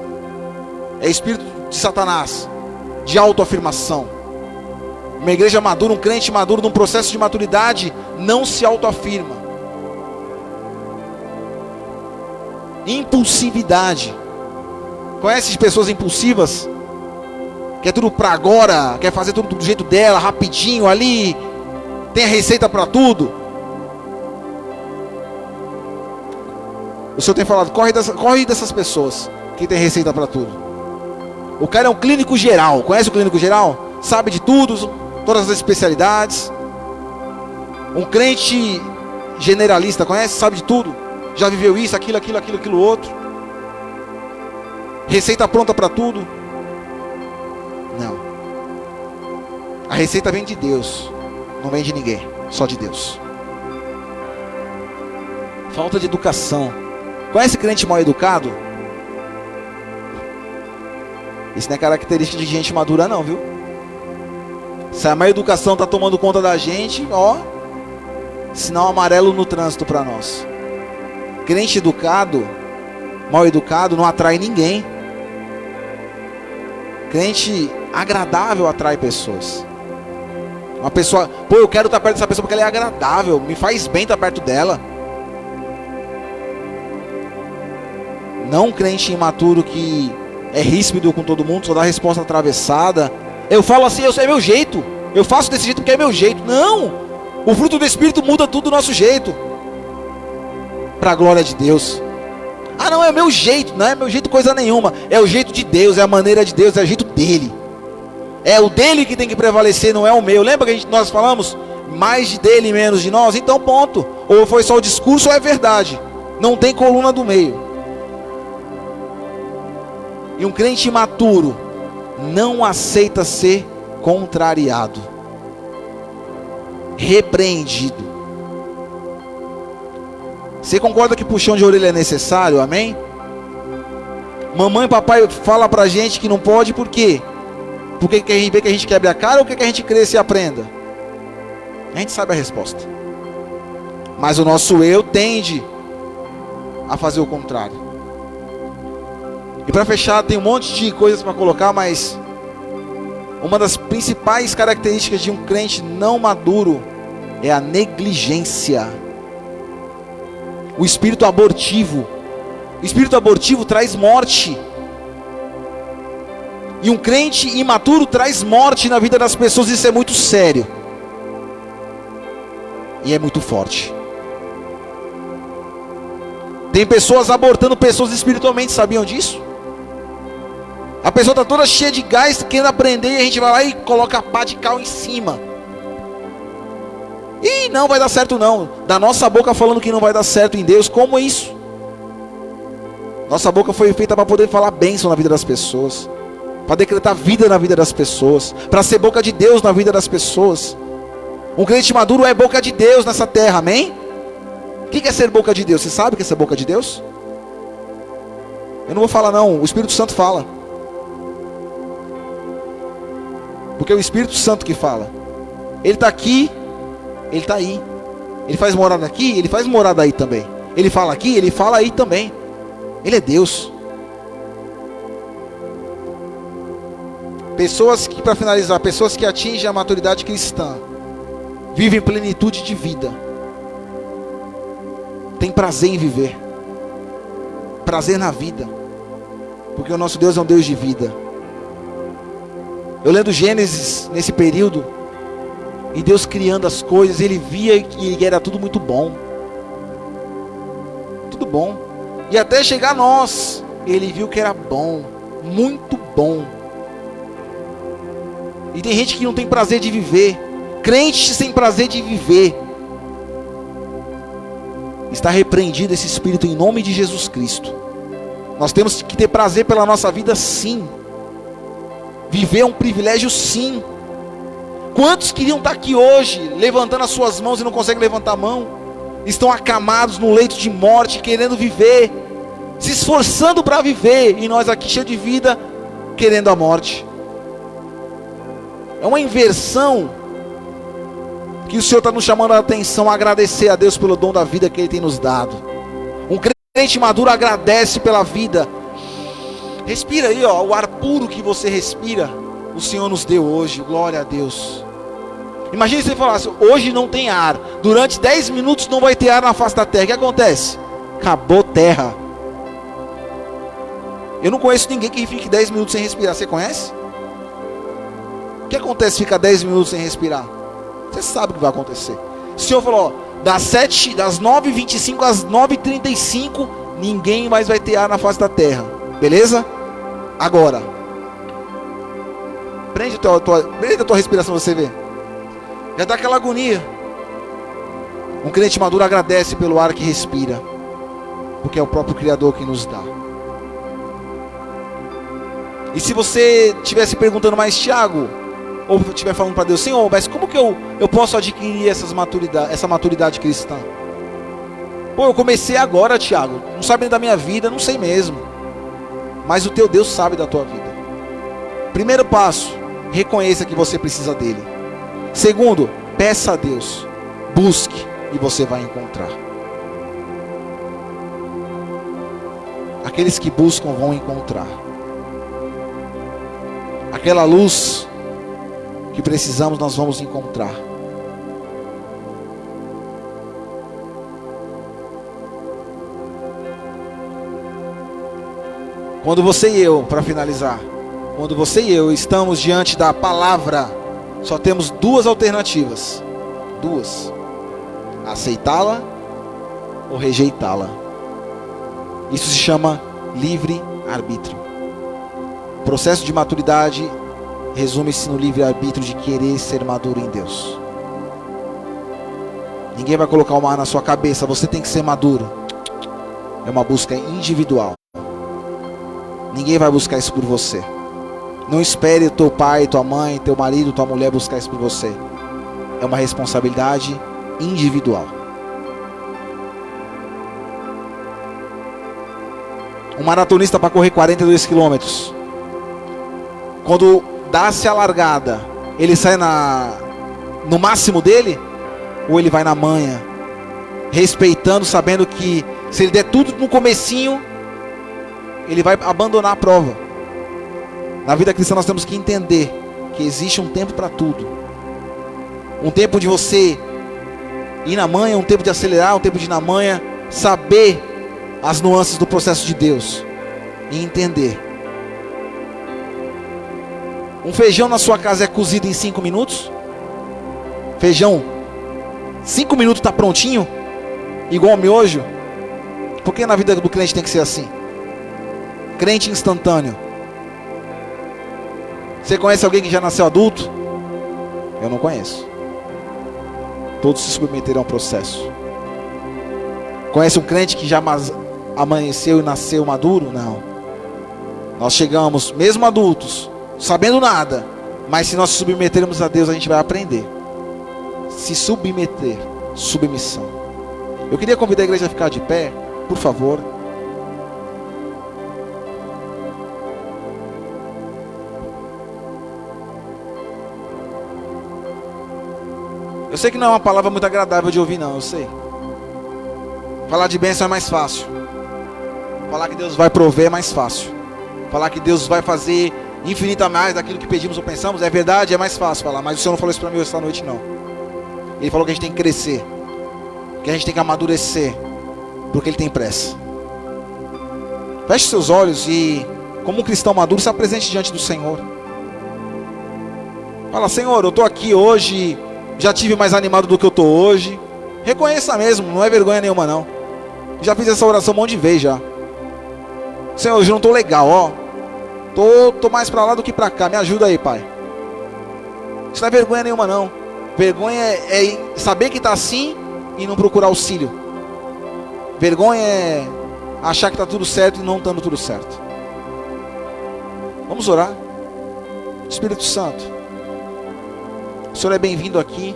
É espírito de Satanás, de autoafirmação. Uma igreja madura, um crente maduro, num processo de maturidade, não se autoafirma. Impulsividade. Conhece pessoas impulsivas? Quer tudo para agora, quer fazer tudo do jeito dela, rapidinho ali, tem a receita para tudo. O Senhor tem falado, corre dessas pessoas que tem receita para tudo. O cara é um clínico geral. Conhece o clínico geral? Sabe de tudo, todas as especialidades. Um crente generalista, conhece? Sabe de tudo. Já viveu isso, aquilo outro. Receita pronta para tudo. Não. A receita vem de Deus. Não vem de ninguém, só de Deus. Falta de educação. Conhece crente mal educado? Isso não é característica de gente madura não, viu? Se a má educação está tomando conta da gente, ó, sinal amarelo no trânsito para nós. Crente educado, mal educado, não atrai ninguém. Crente agradável atrai pessoas. Uma pessoa, pô, eu quero estar perto dessa pessoa porque ela é agradável, me faz bem estar perto dela. Não um crente imaturo que é ríspido com todo mundo, só dá resposta atravessada. Eu falo assim, é meu jeito. Eu faço desse jeito porque é meu jeito. Não! O fruto do Espírito muda tudo do nosso jeito. para a glória de Deus. Ah, não, é meu jeito. Não é meu jeito coisa nenhuma. É o jeito de Deus, é a maneira de Deus, é o jeito dele. É o dele que tem que prevalecer, não é o meu. Lembra que nós falamos mais de dele e menos de nós? Então ponto. Ou foi só o discurso ou é verdade. Não tem coluna do meio. E um crente imaturo não aceita ser contrariado, repreendido. Você concorda que puxão de orelha é necessário? Amém? Mamãe e papai fala pra gente que não pode, por quê? Porque quer ver que a gente quebre a cara ou quer que a gente cresça e aprenda? A gente sabe a resposta. Mas o nosso eu tende a fazer o contrário. E para fechar, tem um monte de coisas para colocar, mas uma das principais características de um crente não maduro é a negligência. O espírito abortivo. O espírito abortivo traz morte. E um crente imaturo traz morte na vida das pessoas. Isso é muito sério. E é muito forte. Tem pessoas abortando pessoas espiritualmente, sabiam disso? A pessoa está toda cheia de gás, querendo aprender, e a gente vai lá e coloca a pá de cal em cima. E não vai dar certo não. Da nossa boca falando que não vai dar certo em Deus. Como isso? Nossa boca foi feita para poder falar bênção na vida das pessoas, para decretar vida na vida das pessoas, para ser boca de Deus na vida das pessoas. Um crente maduro é boca de Deus nessa terra, amém? O que é ser boca de Deus? Você sabe o que é ser boca de Deus? Eu não vou falar não, o Espírito Santo fala. Porque é o Espírito Santo que fala. Ele está aqui, ele está aí. Ele faz morada aqui, ele faz morada aí também. Ele fala aqui, ele fala aí também. Ele é Deus. Pessoas que, para finalizar, pessoas que atingem a maturidade cristã vivem plenitude de vida. Tem prazer em viver. Prazer na vida. Porque o nosso Deus é um Deus de vida. Eu lendo Gênesis nesse período, e Deus criando as coisas, Ele via que era tudo muito bom. Tudo bom. E até chegar a nós, Ele viu que era bom. Muito bom. E tem gente que não tem prazer de viver. Crente sem prazer de viver. Está repreendido esse espírito em nome de Jesus Cristo. Nós temos que ter prazer pela nossa vida, sim. Viver é um privilégio, sim. Quantos queriam estar aqui hoje, levantando as suas mãos e não conseguem levantar a mão? Estão acamados no leito de morte, querendo viver, se esforçando para viver, e nós aqui cheios de vida, querendo a morte. É uma inversão que o Senhor está nos chamando a atenção, a agradecer a Deus pelo dom da vida que Ele tem nos dado. Um crente maduro agradece pela vida. Respira aí, ó, o ar puro que você respira, o Senhor nos deu hoje, glória a Deus. Imagine se você falasse, hoje não tem ar, durante 10 minutos não vai ter ar na face da terra. O que acontece? Acabou terra. Eu não conheço ninguém que fique 10 minutos sem respirar, você conhece? O que acontece se ficar 10 minutos sem respirar? Você sabe o que vai acontecer. O Senhor falou, ó, das 9h25 às 9h35, ninguém mais vai ter ar na face da terra. Beleza? Agora, prende a tua respiração, você vê. Já dá aquela agonia. Um crente maduro agradece pelo ar que respira, porque é o próprio Criador que nos dá. E se você estiver se perguntando, mais Tiago, ou estiver falando para Deus, Senhor, mas como que eu posso adquirir essa maturidade cristã? Pô, eu comecei agora, Tiago, não sabe nem da minha vida, não sei mesmo. Mas o teu Deus sabe da tua vida. Primeiro passo, reconheça que você precisa dele. Segundo, peça a Deus. Busque e você vai encontrar. Aqueles que buscam vão encontrar. Aquela luz que precisamos, nós vamos encontrar. Quando você e eu, para finalizar, quando você e eu estamos diante da palavra, só temos duas alternativas. Duas. Aceitá-la ou rejeitá-la. Isso se chama livre-arbítrio. O processo de maturidade resume-se no livre-arbítrio de querer ser maduro em Deus. Ninguém vai colocar uma na sua cabeça, você tem que ser maduro. É uma busca individual. Ninguém vai buscar isso por você. Não espere o teu pai, tua mãe, teu marido, tua mulher buscar isso por você. É uma responsabilidade individual. Um maratonista para correr 42 quilômetros, quando dá-se a largada, ele sai no máximo dele? Ou ele vai na manha, respeitando, sabendo que se ele der tudo no comecinho, ele vai abandonar a prova. Na vida cristã nós temos que entender que existe um tempo para tudo. Um tempo de você ir na manha, um tempo de acelerar, um tempo de ir na manha, saber as nuances do processo de Deus e entender. Um feijão na sua casa é cozido em 5 minutos? Feijão, 5 minutos está prontinho? Igual ao miojo? Por que na vida do crente tem que ser assim? Crente instantâneo. Você conhece alguém que já nasceu adulto? Eu não conheço. Todos se submeteram ao processo. Conhece um crente que já amanheceu e nasceu maduro? Não. Nós chegamos, mesmo adultos, sabendo nada, mas se nós submetermos a Deus, a gente vai aprender. Se submeter, submissão. Eu queria convidar a igreja a ficar de pé, por favor. Eu sei que não é uma palavra muito agradável de ouvir, não, eu sei. Falar de bênção é mais fácil. Falar que Deus vai prover é mais fácil. Falar que Deus vai fazer infinita mais daquilo que pedimos ou pensamos, é verdade, é mais fácil falar. Mas o Senhor não falou isso para mim esta noite, não. Ele falou que a gente tem que crescer, que a gente tem que amadurecer, porque Ele tem pressa. Feche seus olhos e, como um cristão maduro, se apresente diante do Senhor. Fala: Senhor, eu estou aqui hoje, já tive mais animado do que eu estou hoje. Reconheça mesmo, não é vergonha nenhuma não. Já fiz essa oração um monte de vezes já. Senhor, hoje não estou legal, ó. Tô mais para lá do que para cá, me ajuda aí, Pai. Isso não é vergonha nenhuma não. Vergonha é saber que está assim e não procurar auxílio. Vergonha é achar que está tudo certo e não estando tudo certo. Vamos orar. Espírito Santo, o Senhor é bem-vindo aqui.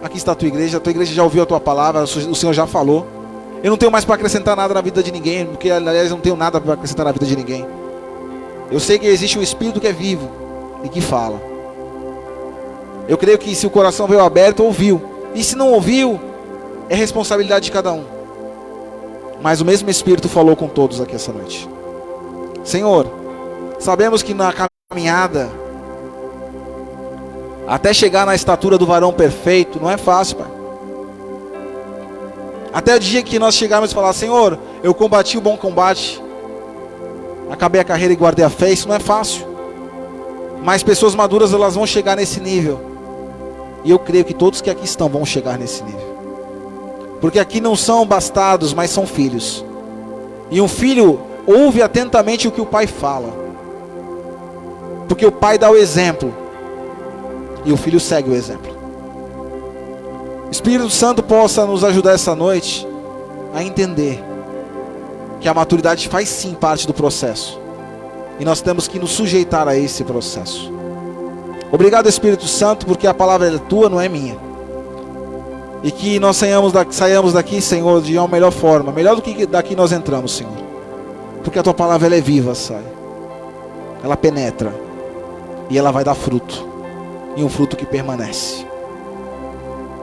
Aqui está a tua igreja já ouviu a tua palavra, o Senhor já falou. Eu não tenho mais para acrescentar nada na vida de ninguém, porque aliás eu não tenho nada para acrescentar na vida de ninguém. Eu sei que existe um Espírito que é vivo e que fala. Eu creio que se o coração veio aberto, ouviu. E se não ouviu, é responsabilidade de cada um. Mas o mesmo Espírito falou com todos aqui essa noite. Senhor, sabemos que na caminhada, até chegar na estatura do varão perfeito, não é fácil, Pai. Até o dia que nós chegarmos e falar: Senhor, eu combati o bom combate, acabei a carreira e guardei a fé, isso não é fácil. Mas pessoas maduras, elas vão chegar nesse nível. E eu creio que todos que aqui estão vão chegar nesse nível. Porque aqui não são bastados, mas são filhos. E um filho ouve atentamente o que o pai fala. Porque o pai dá o exemplo. E o filho segue o exemplo. Espírito Santo possa nos ajudar essa noite a entender que a maturidade faz sim parte do processo. E nós temos que nos sujeitar a esse processo. Obrigado, Espírito Santo, porque a palavra é tua, não é minha. E que nós saiamos daqui, Senhor, de uma melhor forma, melhor do que daqui nós entramos, Senhor. Porque a tua palavra ela é viva, sai. Ela penetra e ela vai dar fruto. E um fruto que permanece.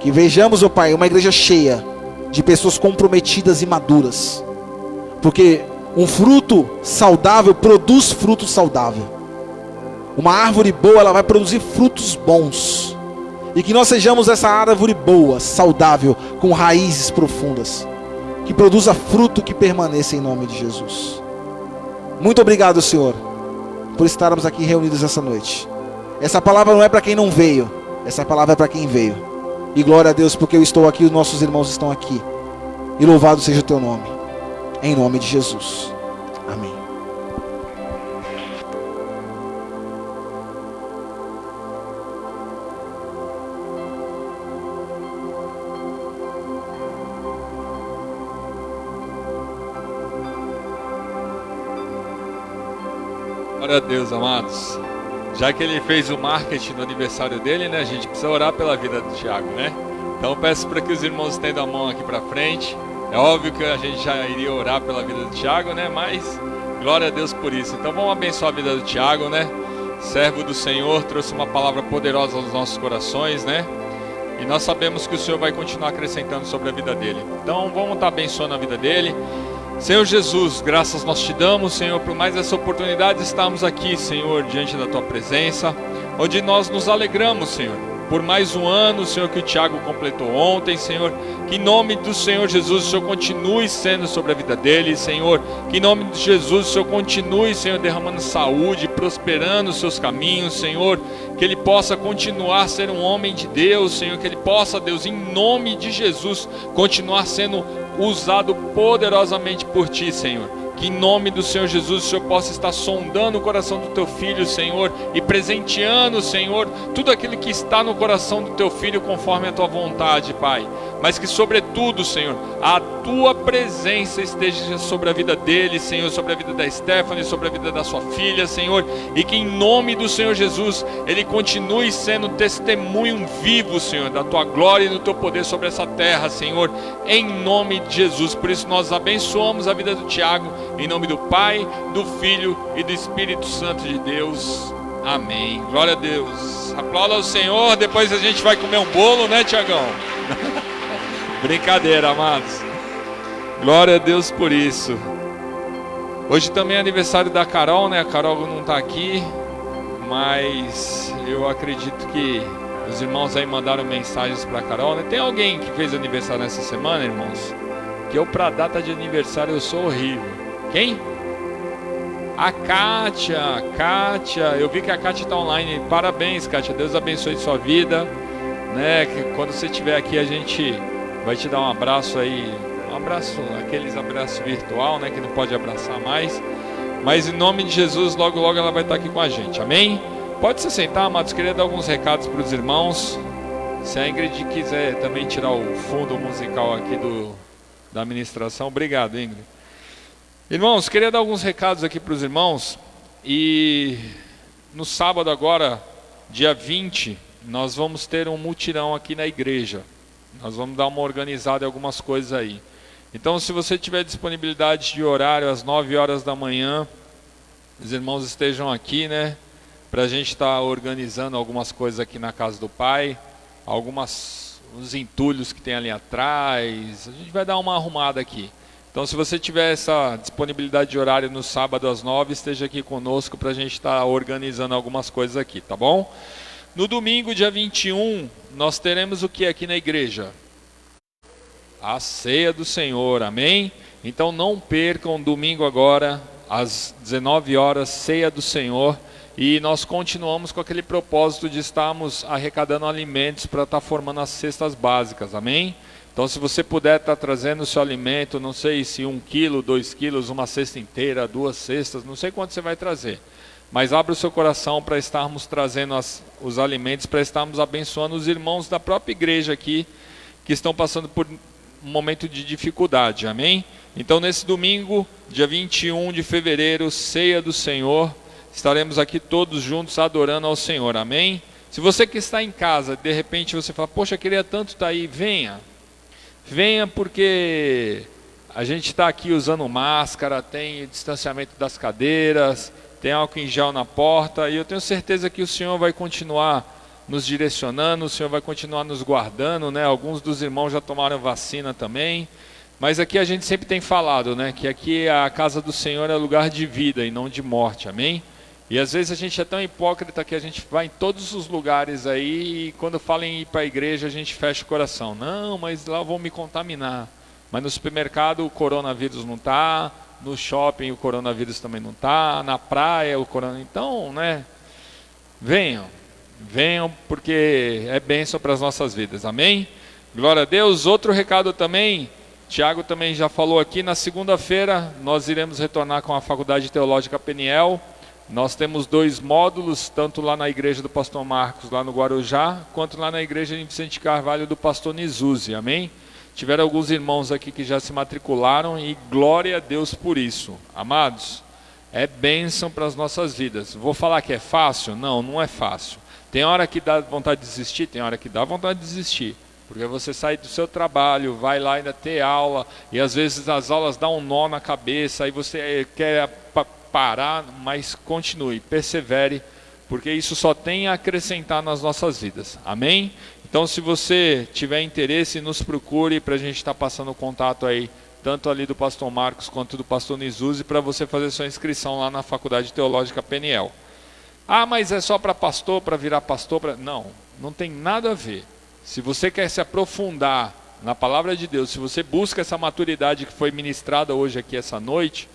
Que vejamos, ó Pai, uma igreja cheia de pessoas comprometidas e maduras. Porque um fruto saudável produz fruto saudável. Uma árvore boa, ela vai produzir frutos bons. E que nós sejamos essa árvore boa, saudável, com raízes profundas. Que produza fruto que permaneça em nome de Jesus. Muito obrigado, Senhor, por estarmos aqui reunidos essa noite. Essa palavra não é para quem não veio. Essa palavra é para quem veio. E glória a Deus porque eu estou aqui, os nossos irmãos estão aqui. e louvado seja o teu nome. Em nome de Jesus. Amém. Glória a Deus, amados. Já que ele fez o marketing no aniversário dele, né? A gente precisa orar pela vida do Tiago, né? Então peço para que os irmãos estendam a mão aqui para frente. É óbvio que a gente já iria orar pela vida do Tiago, né? Mas glória a Deus por isso. Então vamos abençoar a vida do Tiago, né? Servo do Senhor, trouxe uma palavra poderosa aos nossos corações, né? E nós sabemos que o Senhor vai continuar acrescentando sobre a vida dele. Então vamos estar abençoando a vida dele. Senhor Jesus, graças nós te damos, Senhor, por mais essa oportunidade de estarmos aqui, Senhor, diante da tua presença, onde nós nos alegramos, Senhor, por mais um ano, Senhor, que o Tiago completou ontem, Senhor, que em nome do Senhor Jesus, o Senhor continue sendo sobre a vida dele, Senhor, que em nome de Jesus, o Senhor continue, Senhor, derramando saúde, prosperando os seus caminhos, Senhor, que ele possa continuar sendo um homem de Deus, Senhor, que ele possa, Deus, em nome de Jesus, continuar sendo usado poderosamente por ti, Senhor. Que em nome do Senhor Jesus o Senhor possa estar sondando o coração do teu filho, Senhor, e presenteando, Senhor, tudo aquilo que está no coração do teu filho conforme a tua vontade, Pai. Mas que sobretudo, Senhor, a tua presença esteja sobre a vida dele, Senhor, sobre a vida da Stephanie, sobre a vida da sua filha, Senhor, e que em nome do Senhor Jesus ele continue sendo testemunho vivo, Senhor, da tua glória e do teu poder sobre essa terra, Senhor, em nome de Jesus. Por isso nós abençoamos a vida do Tiago, em nome do Pai, do Filho e do Espírito Santo de Deus. Amém. Glória a Deus. Aplauda ao Senhor. Depois a gente vai comer um bolo, né, Tiagão? Brincadeira, amados. Glória a Deus por isso. Hoje também é aniversário da Carol, né? A Carol não está aqui, mas eu acredito que os irmãos aí mandaram mensagens para a Carol, né? Tem alguém que fez aniversário nessa semana, irmãos? Que eu, para data de aniversário, eu sou horrível. Quem? A Kátia, eu vi que a Kátia está online. Parabéns, Kátia, Deus abençoe sua vida, né? Que quando você estiver aqui a gente vai te dar um abraço aí, um abraço, aqueles abraços virtual, né? Que não pode abraçar mais, mas em nome de Jesus, logo logo ela vai estar aqui com a gente, amém? Pode se sentar, amados, queria dar alguns recados para os irmãos. Se a Ingrid quiser também tirar o fundo musical aqui da administração, obrigado, Ingrid. Irmãos, queria dar alguns recados aqui para os irmãos. E no sábado agora, dia 20, nós vamos ter um mutirão aqui na igreja. Nós vamos dar uma organizada em algumas coisas aí. Então, se você tiver disponibilidade de horário às 9 horas da manhã, os irmãos estejam aqui, né? Para a gente estar organizando algumas coisas aqui na casa do Pai. Uns entulhos que tem ali atrás. A gente vai dar uma arrumada aqui. Então, se você tiver essa disponibilidade de horário no sábado às 9, esteja aqui conosco para a gente estar organizando algumas coisas aqui, tá bom? No domingo, dia 21, nós teremos o que aqui na igreja? A ceia do Senhor, amém? Então não percam, domingo agora, às 19 horas, ceia do Senhor. E nós continuamos com aquele propósito de estarmos arrecadando alimentos para estar formando as cestas básicas, amém? Então, se você puder estar trazendo o seu alimento, não sei se 1 quilo, 2 quilos, uma cesta inteira, 2 cestas, não sei quanto você vai trazer. Mas abra o seu coração para estarmos trazendo os alimentos, para estarmos abençoando os irmãos da própria igreja aqui, que estão passando por um momento de dificuldade, amém? Então, nesse domingo, dia 21 de fevereiro, ceia do Senhor, estaremos aqui todos juntos adorando ao Senhor, amém? Se você que está em casa, de repente você fala, poxa, queria tanto estar aí, venha. Venha, porque a gente está aqui usando máscara, tem distanciamento das cadeiras, tem álcool em gel na porta, e eu tenho certeza que o Senhor vai continuar nos direcionando, o Senhor vai continuar nos guardando, né? Alguns dos irmãos já tomaram vacina também, mas aqui a gente sempre tem falado, né? Que aqui a casa do Senhor é lugar de vida e não de morte, amém? E às vezes a gente é tão hipócrita que a gente vai em todos os lugares aí e quando fala em ir para a igreja a gente fecha o coração. Não, mas lá eu vou me contaminar. Mas no supermercado o coronavírus não está, no shopping o coronavírus também não está, na praia o coronavírus... Então, né, venham porque é bênção para as nossas vidas, amém? Glória a Deus. Outro recado também, Tiago também já falou aqui, na segunda-feira nós iremos retornar com a Faculdade Teológica Peniel. Nós temos 2 módulos, tanto lá na igreja do pastor Marcos, lá no Guarujá, quanto lá na igreja de Vicente Carvalho do pastor Nizuzzi, amém? Tiveram alguns irmãos aqui que já se matricularam e glória a Deus por isso. Amados, é bênção para as nossas vidas. Vou falar que é fácil? Não, não é fácil. Tem hora que dá vontade de desistir, tem hora que dá vontade de desistir. Porque você sai do seu trabalho, vai lá ainda ter aula, e às vezes as aulas dão um nó na cabeça, aí você quer parar, mas continue, persevere, porque isso só tem a acrescentar nas nossas vidas, amém? Então se você tiver interesse, nos procure para a gente estar passando o contato aí, tanto ali do pastor Marcos quanto do pastor Nizuzzi, para você fazer sua inscrição lá na Faculdade Teológica Peniel. Ah, mas é só para pastor, para virar pastor? Não, não tem nada a ver. Se você quer se aprofundar na palavra de Deus, se você busca essa maturidade que foi ministrada hoje aqui essa noite,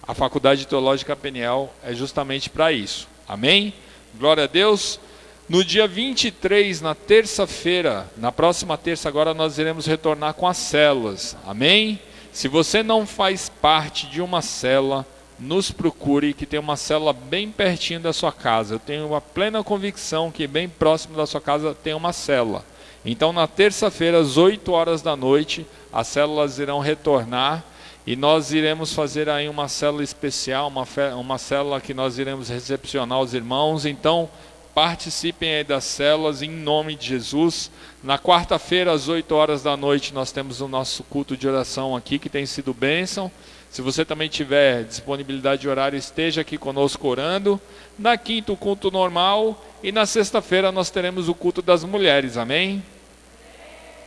a Faculdade Teológica Peniel é justamente para isso. Amém? Glória a Deus. No dia 23, na terça-feira, na próxima terça agora, nós iremos retornar com as células. Amém? Se você não faz parte de uma célula, nos procure, que tem uma célula bem pertinho da sua casa. Eu tenho uma plena convicção que bem próximo da sua casa tem uma célula. Então, na terça-feira, às 8 horas da noite, as células irão retornar. E nós iremos fazer aí uma célula especial, uma célula que nós iremos recepcionar os irmãos. Então, participem aí das células em nome de Jesus. Na quarta-feira, às 8 horas da noite, nós temos o nosso culto de oração aqui, que tem sido bênção. Se você também tiver disponibilidade de horário, esteja aqui conosco orando. Na quinta, o culto normal. E na sexta-feira, nós teremos o culto das mulheres. Amém?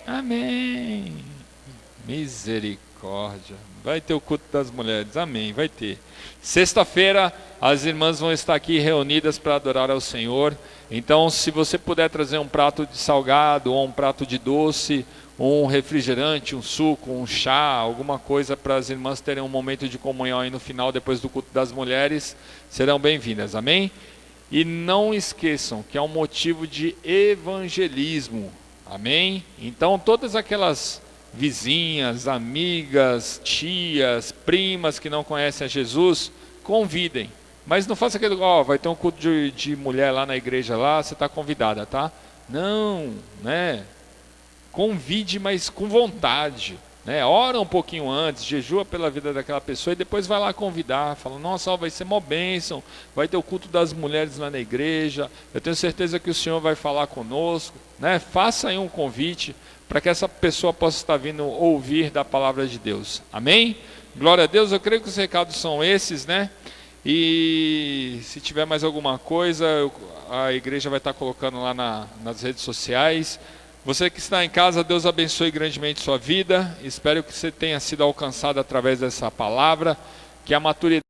Amém. Misericórdia. Vai ter o culto das mulheres, amém, vai ter. Sexta-feira as irmãs vão estar aqui reunidas para adorar ao Senhor. Então, se você puder trazer um prato de salgado, ou um prato de doce, um refrigerante, um suco, um chá, alguma coisa para as irmãs terem um momento de comunhão aí no final, depois do culto das mulheres, serão bem-vindas, amém? E não esqueçam que é um motivo de evangelismo, amém? Então, todas aquelas vizinhas, amigas, tias, primas que não conhecem a Jesus, convidem. Mas não faça aquele, vai ter um culto de mulher lá na igreja lá, você está convidada, tá? Não, né? Convide, mas com vontade, né? Ora um pouquinho antes, jejua pela vida daquela pessoa e depois vai lá convidar, fala, nossa, vai ser mó bênção, vai ter o culto das mulheres lá na igreja, eu tenho certeza que o Senhor vai falar conosco, né? Faça aí um convite, para que essa pessoa possa estar vindo ouvir da palavra de Deus. Amém? Glória a Deus, eu creio que os recados são esses, né? E se tiver mais alguma coisa, a igreja vai estar colocando lá nas redes sociais. Você que está em casa, Deus abençoe grandemente sua vida. Espero que você tenha sido alcançado através dessa palavra, que a maturidade